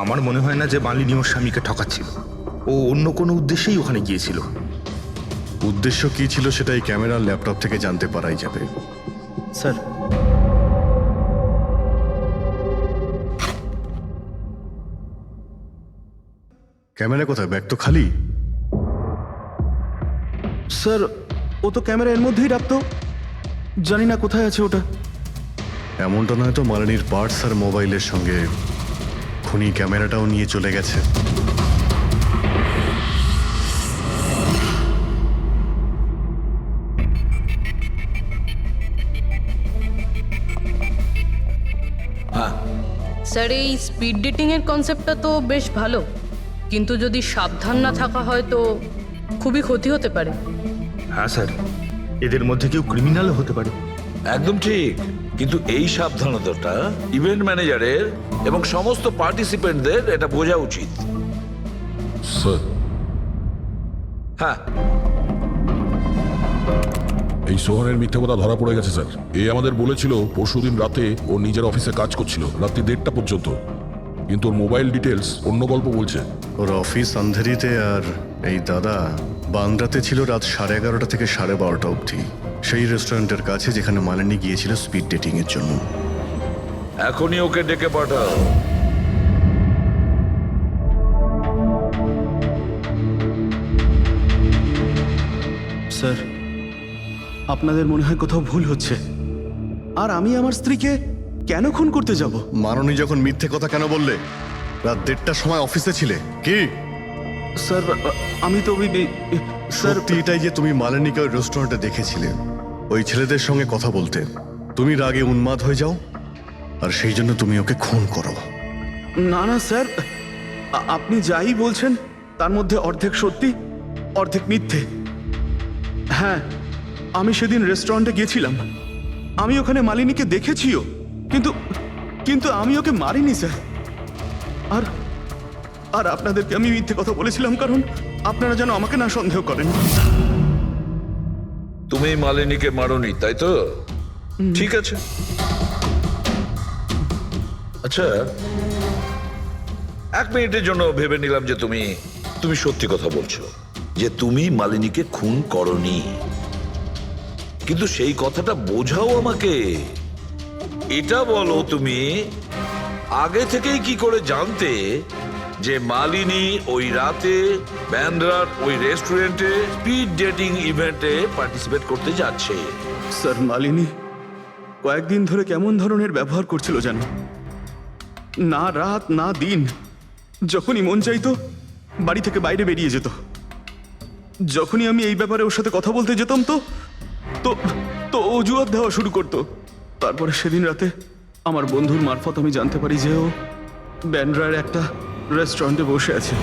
আমার মনে হয় না যে মালিনী ওর স্বামীকে ঠকাচ্ছিল। ও অন্য কোনো উদ্দেশ্যেই ওখানে গিয়েছিল। উদ্দেশ্য কি ছিল সেটা এই ক্যামেরা ল্যাপটপ থেকে জানতে পারাই যাবে। স্যার ক্যামেরা কোথায়? ব্যাগ তো খালি। স্যার ও তো ক্যামেরা এর মধ্যেই রাখতো, জানি না কোথায় আছে ওটা। এমনটা নয় তো মালিনীর পার্টস আর মোবাইলের সঙ্গে খুনি ক্যামেরাটাও নিয়ে চলে গেছে? স্যার, এই স্পিড ডেটিং এর কনসেপ্টটা তো বেশ ভালো, কিন্তু যদি সাবধান না থাকা হয় তো খুবই ক্ষতি হতে পারে। হ্যাঁ স্যার, এদের মধ্যে কেউ ক্রিমিনালও হতে পারে। একদম ঠিক, কিন্তু এই সাবধানতাটা ইভেন্ট ম্যানেজারের এবং সমস্ত পার্টিসিপেন্টদের এটা বোঝা উচিত। স্যার, হ্যাঁ, এই সোহনের মিথ্যে কথা ধরা পড়ে গেছে স্যার। এ আমাদের বলেছিল পরশুদিন রাতে ও নিজের অফিসে কাজ করছিল রাত্রি 1:30 পর্যন্ত, কিন্তু ওর মোবাইল ডিটেলস অন্য গল্প বলছে। ওর অফিস আন্ধেরিতে আর এই দাদা বান্দ্রাতে ছিল রাত 11:30 থেকে 12:30 অবধি, সেই রেস্টুরেন্টের কাছে যেখানে মালিনী গিয়েছিল স্পিড ডেটিং এর জন্য। এখনই ওকে ডেকে পাঠাও। স্যার আপনাদের মনে হয় কোথাও ভুল হচ্ছে। আর আমি আমার স্ত্রীকে কেন খুন করতে যাব? মাননী যখন মিথ্যে কথা কেন বললে? রাত 1:30টার সময় অফিসে ছিলে কি? স্যার আমি তো স্যার সত্যি এটাই যে তুমি মালিনীকে ওই রেস্টুরেন্টে দেখেছিলে ওই ছেলেদের সঙ্গে কথা বলতে। তুমি রাগে উন্মাদ হয়ে যাও আর সেই জন্য তুমি ওকে খুন করো। না না স্যার, আপনি যাই বলছেন তার মধ্যে অর্ধেক সত্যি অর্ধেক মিথ্যে। হ্যাঁ, আমি সেদিন রেস্টুরেন্টে গিয়েছিলাম, আমি ওখানে মালিনীকে দেখেছিও, কিন্তু কিন্তু আমি ওকে মারিনি স্যার। আর আর আপনাদেরকে আমি মিথ্যে কথা বলেছিলাম কারণ আপনারা যেন আমাকে না সন্দেহ করেন। তুমি মালিনীকে মারোনি, তাই তো? ঠিক আছে। আচ্ছা, 1 মিনিটের জন্য ভেবে নিলাম যে তুমি সত্যি কথা বলছো, যে তুমি মালিনীকে খুন করনি, কিন্তু সেই কথাটা বোঝাও আমাকে। এটা বলো, তুমি আগে থেকেই কি করে জানতে যে মালিনী ওই রাতে ব্যান্ড্রার ওই রেস্টুরেন্টে স্পিড ডেটিং ইভেন্টে পার্টিসিপেট করতে যাচ্ছে? স্যার মালিনী কয়েকদিন ধরে কেমন ধরনের ব্যবহার করছিল জানো? না রাত না দিন, যখনই মন চাইতো বাড়ি থেকে বাইরে বেরিয়ে যেত। যখনই আমি এই ব্যাপারে ওর সাথে কথা বলতে যেতাম তো তো তো অজুহাত দেওয়া শুরু করতো। তারপরে সেদিন রাতে আমার বন্ধুর মারফত আমি জানতে পারি যে ও ব্যান্ড্রার একটা রেস্টুরেন্টে বসে আছে।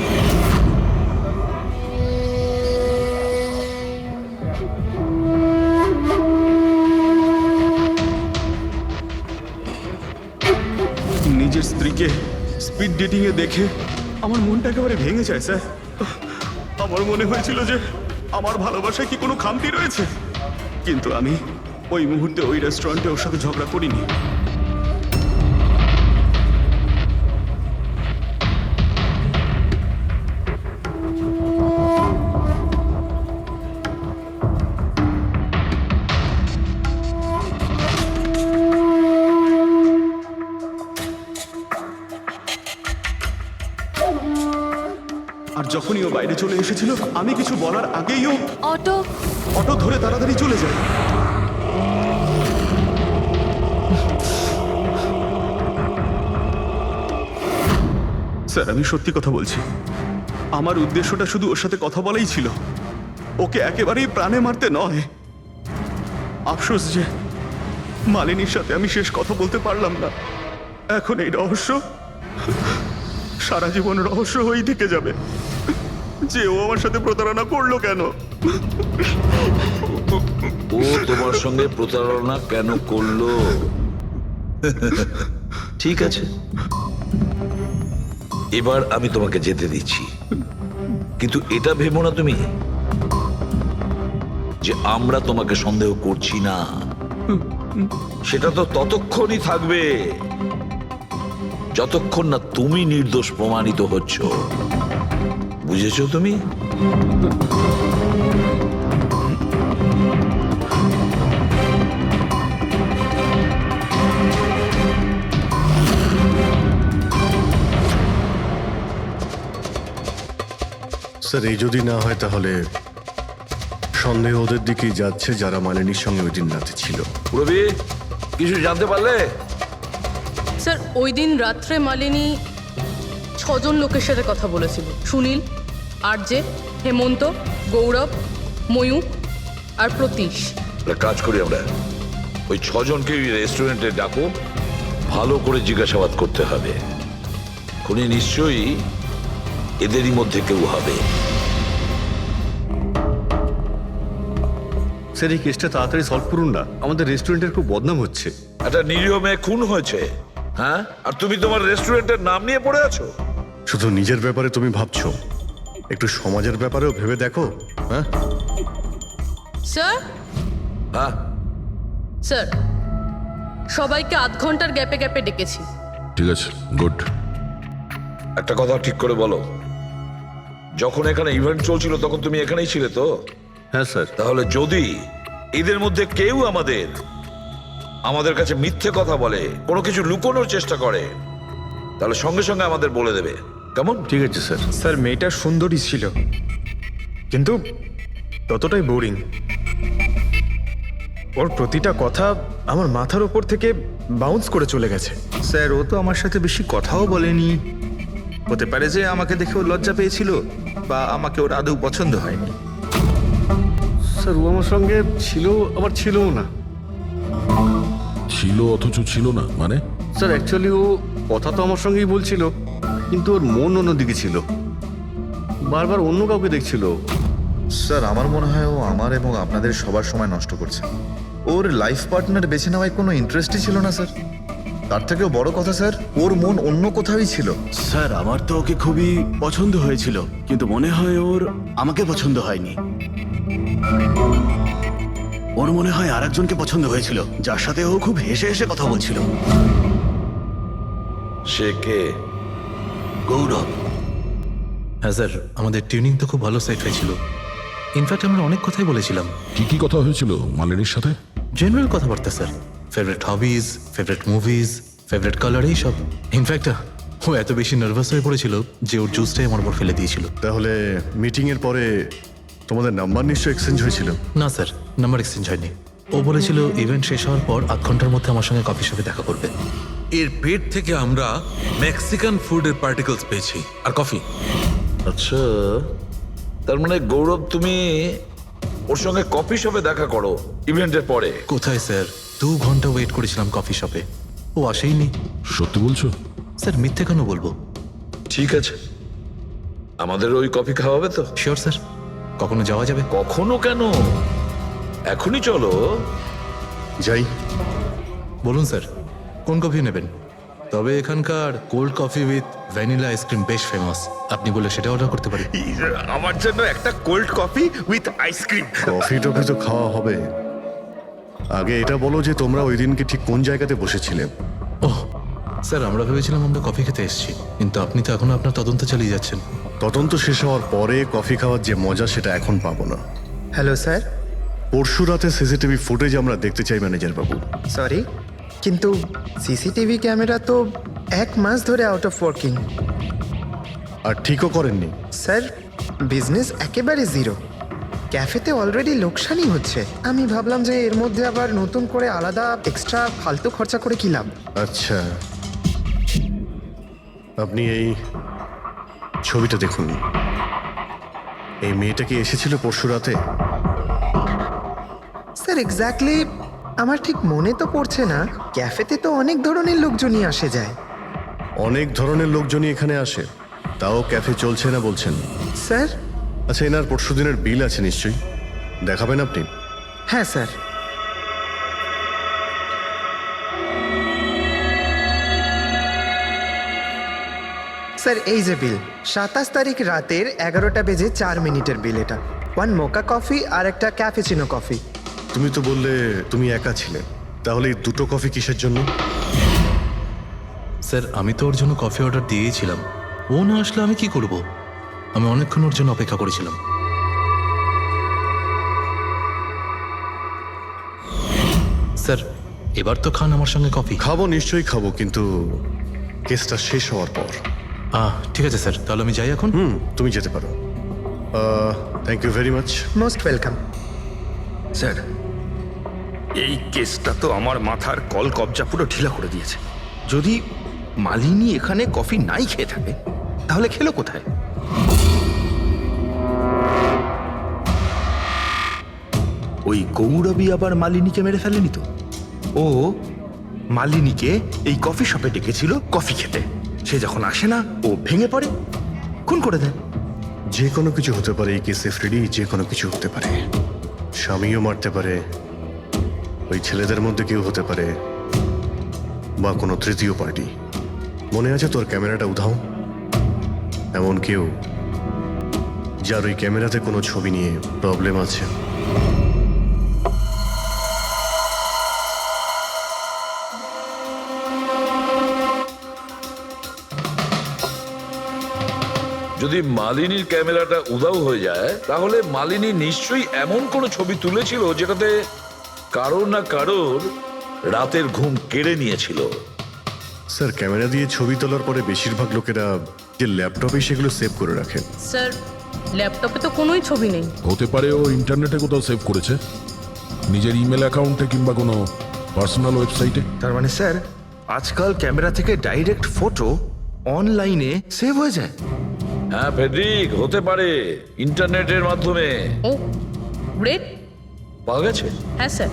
নিজের স্ত্রীকে স্পিড ডেটিং এ দেখে আমার মনটা একেবারে ভেঙে যায় স্যার। আমার মনে হয়েছিল যে আমার ভালোবাসায় কি কোনো খামতি রয়েছে, কিন্তু আমি ওই মুহূর্তে ওই রেস্টুরেন্টে ওর সাথে ঝগড়া করিনি। আর যখনই ও বাইরে চলে এসেছিল আমি কিছু বলার আগেই ও অটো অটো ধরে তাড়াতাড়ি চলে যায়। স্যার আমি সত্যি কথা বলছি, আমার উদ্দেশ্যটা শুধু ওর সাথে কথা বলাই ছিল, ওকে একেবারেই প্রাণে মারতে নয়। আফসোস যে মালিনীর সাথে আমি শেষ কথা বলতে পারলাম না। এখন এই রহস্য সারা জীবন রহস্য হয়েই থেকে যাবে যে ও আমার সাথে প্রতারণা করলো কেন। ও তোমার সঙ্গে প্রতারণা কেন করলো? ঠিক আছে, এবার আমি তোমাকে যেতে দিচ্ছি, কিন্তু এটা ভেবো না তুমি যে আমরা তোমাকে সন্দেহ করছি না। সেটা তো ততক্ষণই থাকবে যতক্ষণ না তুমি নির্দোষ প্রমাণিত হচ্ছ। বুঝেছো তুমি? স্যার এই যদি না হয় তাহলে সন্দেহ ওদের দিকেই যাচ্ছে যারা মালিনীর সঙ্গে ওই দিন রাতে ছিল। রবি, কিছু জানতে পারলে? স্যার ওই দিন রাত্রে মালিনী 6 জন লোকের সাথে কথা বলেছিল। সুনীল, আরজে, হেমন্ত, গৌরব, ময়ূক আর প্রতীশ। একটা কাজ করি আমরা, ওই 6 জনকে রেস্টুরেন্টে ডাকো, ভালো করে জিজ্ঞাসাবাদ করতে হবে। খুনি নিশ্চয়ই এদেরই মধ্যে কেউ হবে। স্যার এই কেসটা তাড়াতাড়ি সলভ করুন না, আমাদের রেস্টুরেন্টের খুব বদনাম হচ্ছে। একটা নিরীহ মেয়ে খুন হয়েছে, হ্যাঁ, আর তুমি তোমার রেস্টুরেন্টের নাম নিয়ে পড়ে আছো। শুধু নিজের ব্যাপারে তুমি ভাবছো, একটু সমাজের ব্যাপারেও ভেবে দেখো। হ্যাঁ স্যার, হ্যাঁ স্যার সবাইকে আধ ঘন্টার গ্যাপে গ্যাপে ডেকেছি। ঠিক আছে, গুড। একটা কথা ঠিক করে বলো, যখন এখানে ইভেন্ট চলছিল তখন তুমি এখানেই ছিলে তো? হ্যাঁ স্যার। তাহলে যদি এদের মধ্যে কেউ আমাদের কাছে মিথ্যে কথা বলে, কোনো কিছু লুকোনোর চেষ্টা করে, তাহলে সঙ্গে সঙ্গে আমাদের বলে দেবে, কেমন? ঠিক আছে স্যার। স্যার মেয়েটা সুন্দরী ছিল, কিন্তু ততটাই বোরিং। ওর প্রতিটা কথা আমার মাথার উপর থেকে বাউন্স করে চলে গেছে। স্যার ও তো আমার সাথে বেশি কথাও বলেনি। হতে পারে যে আমাকে দেখে ও লজ্জা পেয়েছিল, বা আমাকে ওর আদৌ পছন্দ হয়নি। স্যার ও আমার সঙ্গে ছিল আবার ছিলও না। ছিল অথচ ছিল না মানে? স্যার অ্যাকচুয়ালি ও কথা তো আমার সঙ্গেই বলছিল, কিন্তু ওর মন অন্যদিকে ছিল, বারবার অন্য কাউকে দেখছিল। স্যার আমার মনে হয় ও আমার এবং আপনাদের সবার সময় নষ্ট করছে। ওর লাইফ পার্টনার বেছে নেওয়ায় কোনো ইন্টারেস্টই ছিল না স্যার। তার থেকেও বড় কথা স্যার, ওর মন অন্য কোথাওই ছিল। স্যার আমার তো ওকে খুবই পছন্দ হয়েছিল, কিন্তু মনে হয় ওর আমাকে পছন্দ হয়নি। ওর মনে হয় আরেকজনকে পছন্দ হয়েছিল, যার সাথে ও খুব হেসে হেসে কথা বলছিল। সে কে? গৌরব। হ্যাঁ স্যার, আমাদের টিউনিং তো খুব ভালো সেট হয়েছিল। ইনফ্যাক্ট আমরা অনেক কথাই বলেছিলাম। কি কি কথা হয়েছিল মালিনীর সাথে? জেনারেল কথাবার্তা sir, favourite hobbies, favourite movies, favourite colour, এইসব। ইনফ্যাক্ট ও এত বেশি নার্ভাস হয়ে পড়েছিল যে ওর জুসটাই আমার উপর ফেলে দিয়েছিল। তাহলে মিটিংয়ের পরে তোমাদের নাম্বার নিশ্চয়ই এক্সচেঞ্জ হয়েছিল? না স্যার, নাম্বার এক্সচেঞ্জ হয়নি। ও বলেছিল ইভেন্ট শেষ হওয়ার পর 8 ঘন্টার মধ্যে আমার সঙ্গে কফি শপে দেখা করবে। এর পেট থেকে আমরা মেক্সিকান ফুডের পার্টিকেলস পেয়েছি আর কফি। আচ্ছা, তার মানে গৌরব তুমি ওর সঙ্গে কফি শপে দেখা করো ইভেন্টের পরে? কোথায় স্যার, 2 ঘন্টা ওয়েট করেছিলাম কফি শপে, ও আসেইনি। সত্যি বলছো? স্যার মিথ্যে কেন বলবো? ঠিক আছে, আমাদের ওই কফি খাওয়াবে তো? শিওর স্যার, কখনো যাওয়া যাবে? কখনো কেন, এখনই চলো। যাই। বলুন স্যার, কোন কফি নেবেন? তবে এখানকার cold coffee with vanilla ice cream বেশ ফেমাস, আপনি বলে সেটা অর্ডার করতে পারি। আমার জন্য একটা cold coffee with ice cream. Coffee toffee তো খাওয়া হবে, আগে এটা বলো যে তোমরা ওই দিনকে ঠিক কোন জায়গাতে বসেছিলে? ওহ স্যার, আমরা ভেবেছিলাম আমরা কফি খেতে এসেছি, কিন্তু আপনি তো এখনো আপনার তদন্ত চালিয়ে যাচ্ছেন। তদন্ত শেষ হওয়ার পরে কফি খাওয়ার যে মজা সেটা এখন পাবো না। Hello sir. পরশু রাতে সিসিটিভি ফুটেজ আমরা দেখতে চাই ম্যানেজার বাবু। সরি, কিন্তু সিসিটিভি ক্যামেরা তো 1 মাস ধরে আউট অফ ওয়ার্কিং। আর ঠিকও করেননি। স্যার বিজনেস একেবারে জিরো, ক্যাফেতে অলরেডি লোকসানই হচ্ছে। আমি ভাবলাম যে এর মধ্যে আবার নতুন করে আলাদা এক্সট্রা ফালতু খরচা করে কি লাভ। আচ্ছা, আপনি এই ছবিটা দেখুন। এই মেয়েটা কি এসেছিল পরশু রাতে? স্যার এক্স্যাক্টলি আমার ঠিক মনে তো পড়ছে না। ক্যাফেতে তো অনেক ধরনের লোকজনই আসে যায়। অনেক ধরনের লোকজনই এখানে আসে, তাও ক্যাফে চলছে না বলছেন। স্যার আচ্ছা, এনার পরশু দিনের বিল আছে নিশ্চয়ই, দেখাবেন আপনি? হ্যাঁ স্যার। স্যার এই যে বিল, 27 তারিখ রাতের 11টা বেজে 4 মিনিটের বিল এটা। 1 মোকা কফি আর একটা ক্যাফেচিনো কফি। তুমি তো বললে তুমি একা ছিলে, তাহলে এই দুটো কফি কিসের জন্য? স্যার আমি তো ওর জন্য কফি অর্ডার দিয়েছিলাম, ও না আসলে আমি কি করব? আমি অনেকক্ষণ ওর জন্য অপেক্ষা করেছিলাম। স্যার এবার তো খান আমার সঙ্গে কফি। খাবো, নিশ্চয়ই খাবো, কিন্তু কেসটা শেষ হওয়ার পর। ঠিক আছে স্যার, তাহলে আমি যাই এখন। তুমি যেতে পারো। Thank you very much. Most welcome. Sir, এই কেসটা তো আমার মাথার কল কবজা পুরো ঢিলা করে দিয়েছে। যদি মালিনী এখানে কফি নাই খেয়ে থাকে, তাহলে খেলো কোথায়? ওই গৌরবী আবার মালিনীকে মেরে ফেলেনি তো? ও মালিনীকে এই কফি শপে ডেকেছিল কফি খেতে, সে যখন আসে না ও ভেঙে পড়ে, খুন করে দেয়। যে কোনো কিছু হতে পারে এই কেসে ফ্রেডি, যে কোনো কিছু হতে পারে। স্বামীও মারতে পারে, ওই ছেলেদের মধ্যে কেউ হতে পারে, বা কোনো তৃতীয় পার্টি। মনে আছে তোর ক্যামেরাটা উধাও? এমন কেউ যার ওই ক্যামেরাতে কোনো ছবি নিয়ে প্রবলেম আছে। যদি মালিনীর ক্যামেরাটা উধাও হয়ে যায়, তাহলে মালিনী নিশ্চয়ই এমন কোনো ছবি তুলেছিল যেটাতে কারোর না কারোর রাতের ঘুম কেড়ে নিয়েছিল। স্যার, ক্যামেরা দিয়ে ছবি তোলার পরে বেশিরভাগ লোকেরা যে ল্যাপটপে সেগুলো সেভ করে রাখেন। স্যার ল্যাপটপে তো কোনোই ছবি নেই। হতে পারে ও ইন্টারনেটে কোথাও সেভ করেছে, নিজের ইমেল অ্যাকাউন্টে কিংবা কোনো পার্সোনাল ওয়েবসাইটে। তার মানে স্যার, আজকাল ক্যামেরা থেকে ডাইরেক্ট ফটো অনলাইনে সেভ হয়ে যায়। হ্যাঁ ফেডরিক, হতে পারে ইন্টারনেটের মাধ্যমে। ও গ্রেট। পাওয়া গেছে? হ্যাঁ স্যার।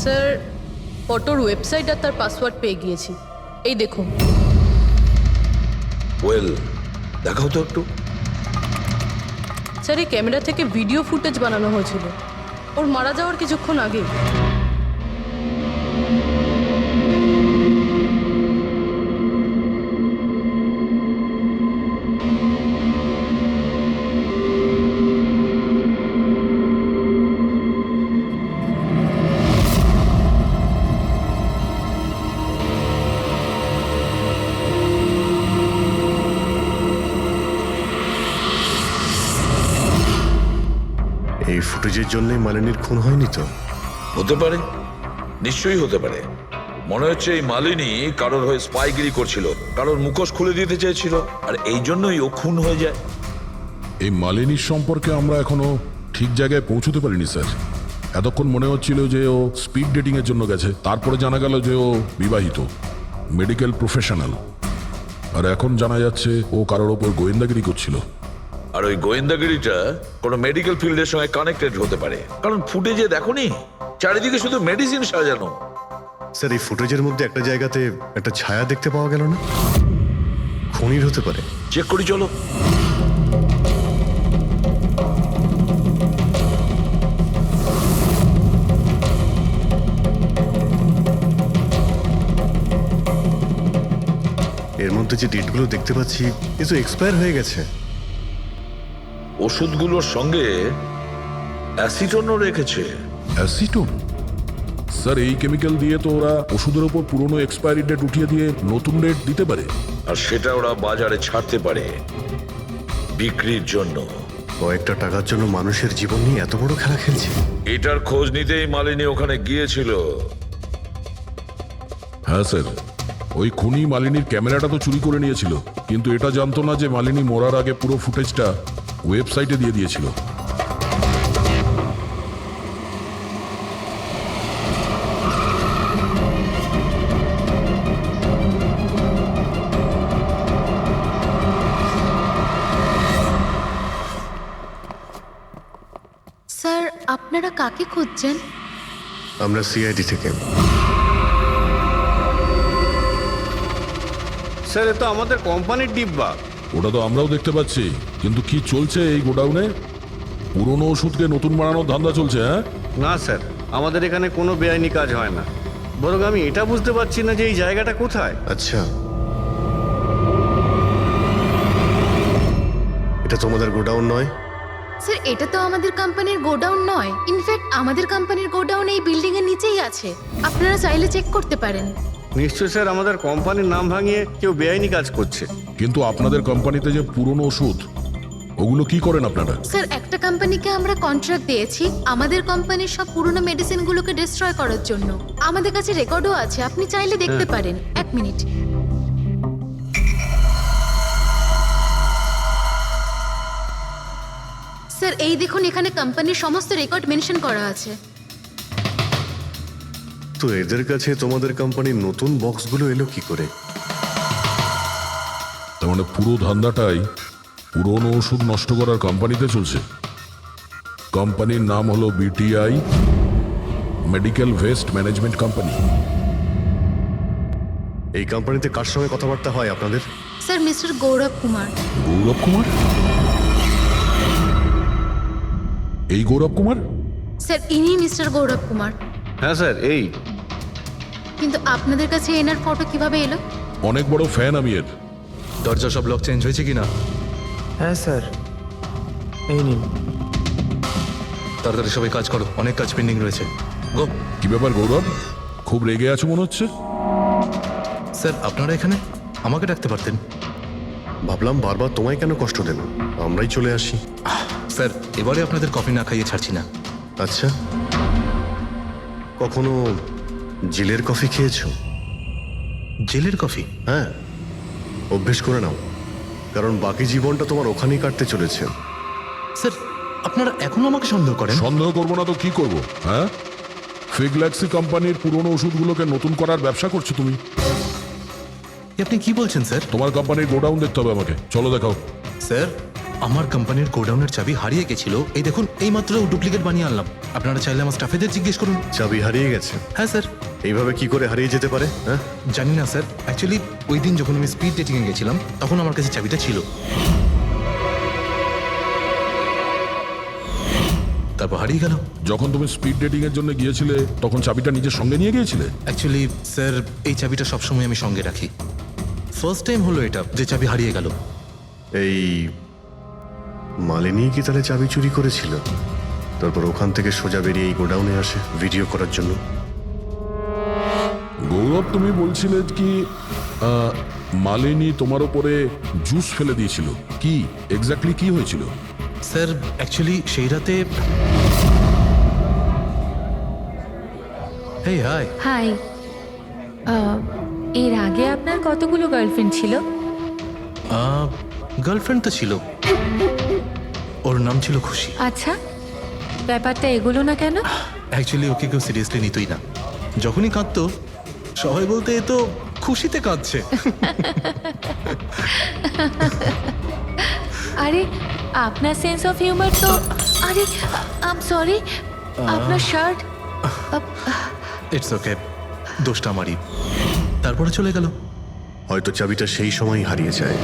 স্যার ফটোর ওয়েবসাইট আর তার পাসওয়ার্ড পেয়ে গিয়েছি, এই দেখুন। ওয়েল, দেখাও তো একটু। স্যার এই ক্যামেরা থেকে ভিডিও ফুটেজ বানানো হয়েছিল ওর মারা যাওয়ার কিছুক্ষণ আগে। এই ফুটেজের জন্যই মালিনীর খুন হয়নি তো? হতে পারে, নিশ্চয়ই হতে পারে। মনে হচ্ছে এই মালিনী কারোর হয়ে স্পাইগিরি করছিল, কারোর মুখোশ খুলে দিতে চেয়েছিল, আর এই জন্যই ও খুন হয়ে যায়। এই মালিনীর সম্পর্কে আমরা এখনো ঠিক জায়গায় পৌঁছতে পারিনি স্যার। এতক্ষণ মনে হচ্ছিল যে ও স্পিড ডেটিং এর জন্য গেছে, তারপরে জানা গেল যে ও বিবাহিত, মেডিকেল প্রফেশনাল, আর এখন জানা যাচ্ছে ও কারোর ওপর গোয়েন্দাগিরি করছিল। আর ওই গোয়েন্দাগিরিটা কোনো মেডিকেল ফিল্ডের সঙ্গে কানেক্টেড হতে পারে, কারণ ফুটেজে দেখোনি চারিদিকে শুধু মেডিসিন সাজানো। স্যার, এই ফুটেজের মধ্যে একটা জায়গাতে একটা ছায়া দেখতে পাওয়া গেল না? খুনির হতে পারে। চেক করি চলো। এর মধ্যে যে ডেটগুলো দেখতে পাচ্ছি এ তো এক্সপায়ার হয়ে গেছে। ওষুধগুলোর সঙ্গে অ্যাসিটনও রেখেছে। অ্যাসিটোন? স্যার এই কেমিক্যাল দিয়ে তো ওরা ওষুধের ওপর পুরনো এক্সপায়ারি ডেট উঠিয়ে দিয়ে নতুন ডেট দিতে পারে, আর সেটা ওরা বাজারে ছাড়তে পারে বিক্রির জন্য। কয়েকটা টাকার জন্য মানুষের জীবন নিয়ে এত বড় খেলা খেলছে। এটার খোঁজ নিতেই মালিনী ওখানে গিয়েছিল। হ্যাঁ স্যার, ওই খুনি মালিনীর ক্যামেরাটা তো চুরি করে নিয়েছিল, কিন্তু এটা জানতো না যে মালিনী মরার আগে পুরো ফুটেজটা ওয়েবসাইটে দিয়ে দিয়েছিল। স্যার আপনারা কাকে খুঁজছেন? আমরা সিআইডি থেকে। স্যার এ তো আমাদের কোম্পানির ডিব্বা। ওটা তো আমরাও দেখতে পাচ্ছি, কিন্তু কি চলছে এই গোডাউনে? পুরনো ওষুধকে নতুন বানানোর ধান্দা চলছে, হ্যাঁ? না স্যার, আমাদের এখানে কোনো বেআইনি কাজ হয় না। বরং আমি এটা বুঝতে পারছি না যে এই জায়গাটা কোথায়। আচ্ছা, এটা তোমাদের গোডাউন নয়? স্যার এটা তো আমাদের কোম্পানির গোডাউন নয়। ইনফ্যাক্ট আমাদের কোম্পানির গোডাউন এই বিল্ডিং এর নিচেই আছে, আপনারা চাইলে চেক করতে পারেন। নিশ্চয় স্যার, আমাদের কোম্পানির নাম ভাঙিয়ে কেউ বেআইনি কাজ করছে। কিন্তু আপনাদের কোম্পানিতে যে পুরনো ওষুধ, ওগুলো কি করেন আপনারা? স্যার একটা কোম্পানিকে আমরা কন্ট্রাক্ট দিয়েছি আমাদের কোম্পানির সব পুরনো মেডিসিনগুলোকে ডিস্ট্রয় করার জন্য। আমাদের কাছে রেকর্ডও আছে, আপনি চাইলে দেখতে পারেন। এক মিনিট। স্যার এই দেখুন, এখানে কোম্পানির সমস্ত রেকর্ড মেনশন করা আছে। তো এদের কাছে তোমাদের কোম্পানির নতুন বক্সগুলো এলো কি করে? তার মানে পুরো ধান্দাটাই পুরনো ওষুধ নষ্ট করার কোম্পানিতে চলছে। কোম্পানির নাম হলো BTI medical waste management company. এই কোম্পানিতে কার সঙ্গে কথাবার্তা হয় আপনাদের? স্যার মিস্টার গৌরব কুমার। গৌরব কুমার? এই গৌরব কুমার? স্যার ইনি মিস্টার গৌরব কুমার। হ্যাঁ স্যার, এই। কিন্তু আপনাদের কাছে এনার ফটো কিভাবে এলো? অনেক বড় ফ্যান আমি এর। দরজা সব লক চেঞ্জ হয়েছে কিনা? হ্যাঁ স্যার, এই নিন। তাড়াতাড়ি সবাই কাজ করো, অনেক কাজ পেন্ডিং রয়েছে। গো। কি ব্যাপার গৌরব, খুব রেগে আছো মনে হচ্ছে? স্যার আপনারা এখানে? আমাকে ডাকতে পারতেন। ভাবলাম বারবার তোমায় কেন কষ্ট দেব, আমরাই চলে আসি। স্যার এবারে আপনাদের কফি না খাইয়ে ছাড়ছি না। আচ্ছা, কখনো জেলের কফি খেয়েছো? জেলের কফি? হ্যাঁ, অভ্যেস করে নাও, কারণ বাকি জীবনটা তোমার ওখানেই কাটতে চলেছে। স্যার আপনারা এখনো আমাকে সন্দেহ করেন? সন্দেহ করবো না তো কি করব, হ্যাঁ? ফিগল্যাক্সি কোম্পানির পুরনো ওষুধগুলোকে নতুন করার ব্যবসা করছো তুমি। আপনি কি বলছেন স্যার? তোমার কোম্পানির গোডাউন দেখতে হবে আমাকে, চলো দেখাও। স্যার আমার কোম্পানির গোডাউনের চাবি হারিয়ে গেছিল, এই দেখুন এই মাত্র ডুপ্লিকেট বানিয়ে আনলাম। আপনারা চাইলে আমার স্টাফেদের জিজ্ঞেস করুন। চাবি হারিয়ে গেছে? হ্যাঁ স্যার। এইভাবে কি করে হারিয়ে যেতে পারে? হ্যাঁ জানি না স্যার, অ্যাকচুয়ালি ওই দিন যখন আমি স্পিড ডেটিংয়ে গেছিলাম তখন আমার কাছে চাবিটা ছিল। তারপর হারিয়ে গেল। যখন তুমি স্পিড ডেটিং এর জন্য গিয়েছিলে তখন চাবিটা নিজের সঙ্গে নিয়ে গিয়েছিলে? অ্যাকচুয়ালি স্যার এই চাবিটা সবসময় আমি সঙ্গে রাখি। ফার্স্ট টাইম হলো এটা যে চাবি হারিয়ে গেল। এই মালিনী কি তাহলে চাবি চুরি করেছিল, তারপর ওখান থেকে সোজা বেরিয়ে এই গোডাউনে আসে ভিডিও করার জন্য? গৌরব তুমি বলছিলে কি মালিনী তোমার উপরে জুস ফেলে দিয়েছিল, কি এক্স্যাক্টলি কি হয়েছিল? স্যার অ্যাকচুয়ালি সেই রাতে হেই হাই। হাই, এর আগে আপনার কতগুলো গার্লফ্রেন্ড ছিল? গার্লফ্রেন্ড তো ছিল, ওর নাম ছিল খুশি। আচ্ছা, ব্যাপারটা এগুলো না কেন? অ্যাকচুয়ালি ওকে কেউ সিরিয়াসলি নিতই না। যখনই কাঁদতো সবাই বলতে এ তো খুশিতে কাঁদছে। আরে আপনার সেন্স অফ হিউমার তো, আরে আই এম সরি, আপনার শার্ট। ইটস ওকে, দোষটা আমারই। তারপরে চলে গেল। হয়তো চাবিটা সেই সময় হারিয়ে যায়।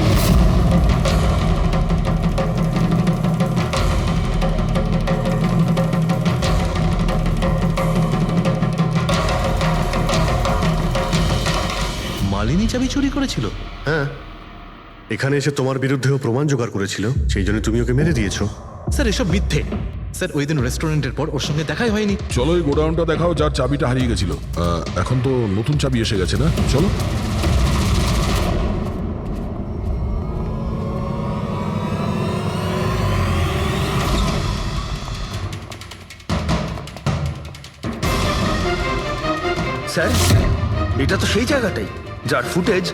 মালিনী চাবি চুরি করেছিল? হ্যাঁ, এখানে এসে তোমার বিরুদ্ধেও প্রমাণ জোগাড় করেছিল, সেই জন্য তুমি ওকে মেরে দিয়েছো। স্যার এসব মিথ্যে। স্যার ওই দিন রেস্টুরেন্টের পর ওর সঙ্গে দেখাই হয়নি। চলো এই গোডাউনটা দেখাও যার চাবিটা হারিয়ে গেছিল। এখন তো নতুন চাবি এসে গেছে না, চলো। স্যার এটা তো সেই জায়গাটাই। যার ফুটেজ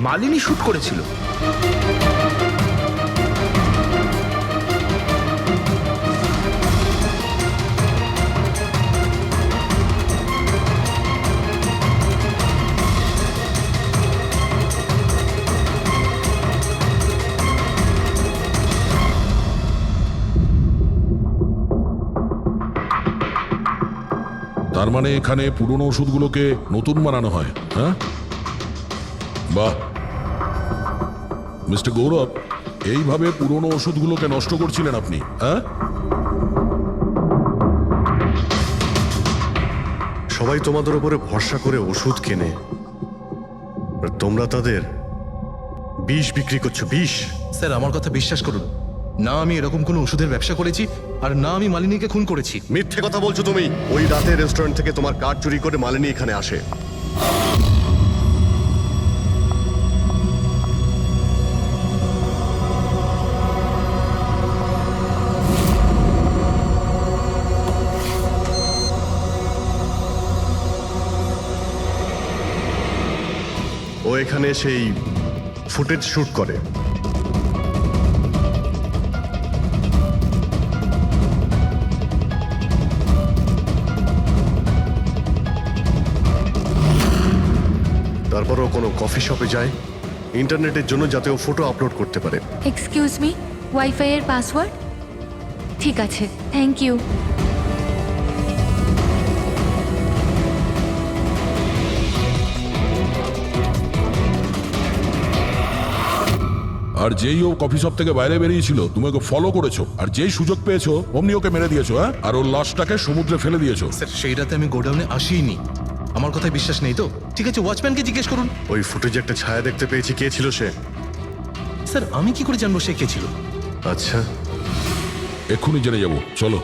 মালিনী শুট করেছিল। তার মানে এখানে পুরনো ওষুধগুলোকে নতুন বানানো হয়, হ্যাঁ? বাহ, মিস্টার গৌরব, এইভাবে পুরনো ওষুধগুলোকে নষ্ট করছিলেন আপনি, হ্যাঁ? সবাই তোমাদের উপরে ভরসা করে ওষুধ কেনে, আর তোমরা তাদের বিষ বিক্রি করছো, বিষ। স্যার আমার কথা বিশ্বাস করুন, না আমি এরকম কোনো ওষুধের ব্যবসা করেছি আর না আমি মালিনীকে খুন করেছি। মিথ্যে কথা বলছো তুমি। ওই রাতে রেস্টুরেন্ট থেকে তোমার কার্ড চুরি করে মালিনী এখানে আসে। ও এখানে সেই ফুটেজ শুট করে। তারপর ও কোনো কফি শপে যায় ইন্টারনেটের জন্য, যাতে ও ফটো আপলোড করতে পারে। এক্সকিউজ মি, ওয়াইফাই এর পাসওয়ার্ড? ঠিক আছে, থ্যাংক ইউ। আর যেই ও কফি শপ থেকে বাইরে বেরিয়েছিল তুমি ওকে ফলো করেছো, আর যেই সুযোগ পেয়েছো অমনি ওকে মেরে দিয়েছো, হ্যাঁ? আর ওর লাশটাকে সমুদ্রে ফেলে দিয়েছো। স্যার সেই রাতে আমি গোডাউনে আসিনি, আমার কথায় বিশ্বাস নেই তো? ঠিক আছে, ওয়াচম্যানকে জিজ্ঞেস করুন। ওই ফুটেজে একটা ছায়া দেখতে পেয়েছি, কে ছিল সে? স্যার আমি কি করে জানবো সে কে ছিল? আচ্ছা, এক্ষুনি জেনে যাবো, চলো।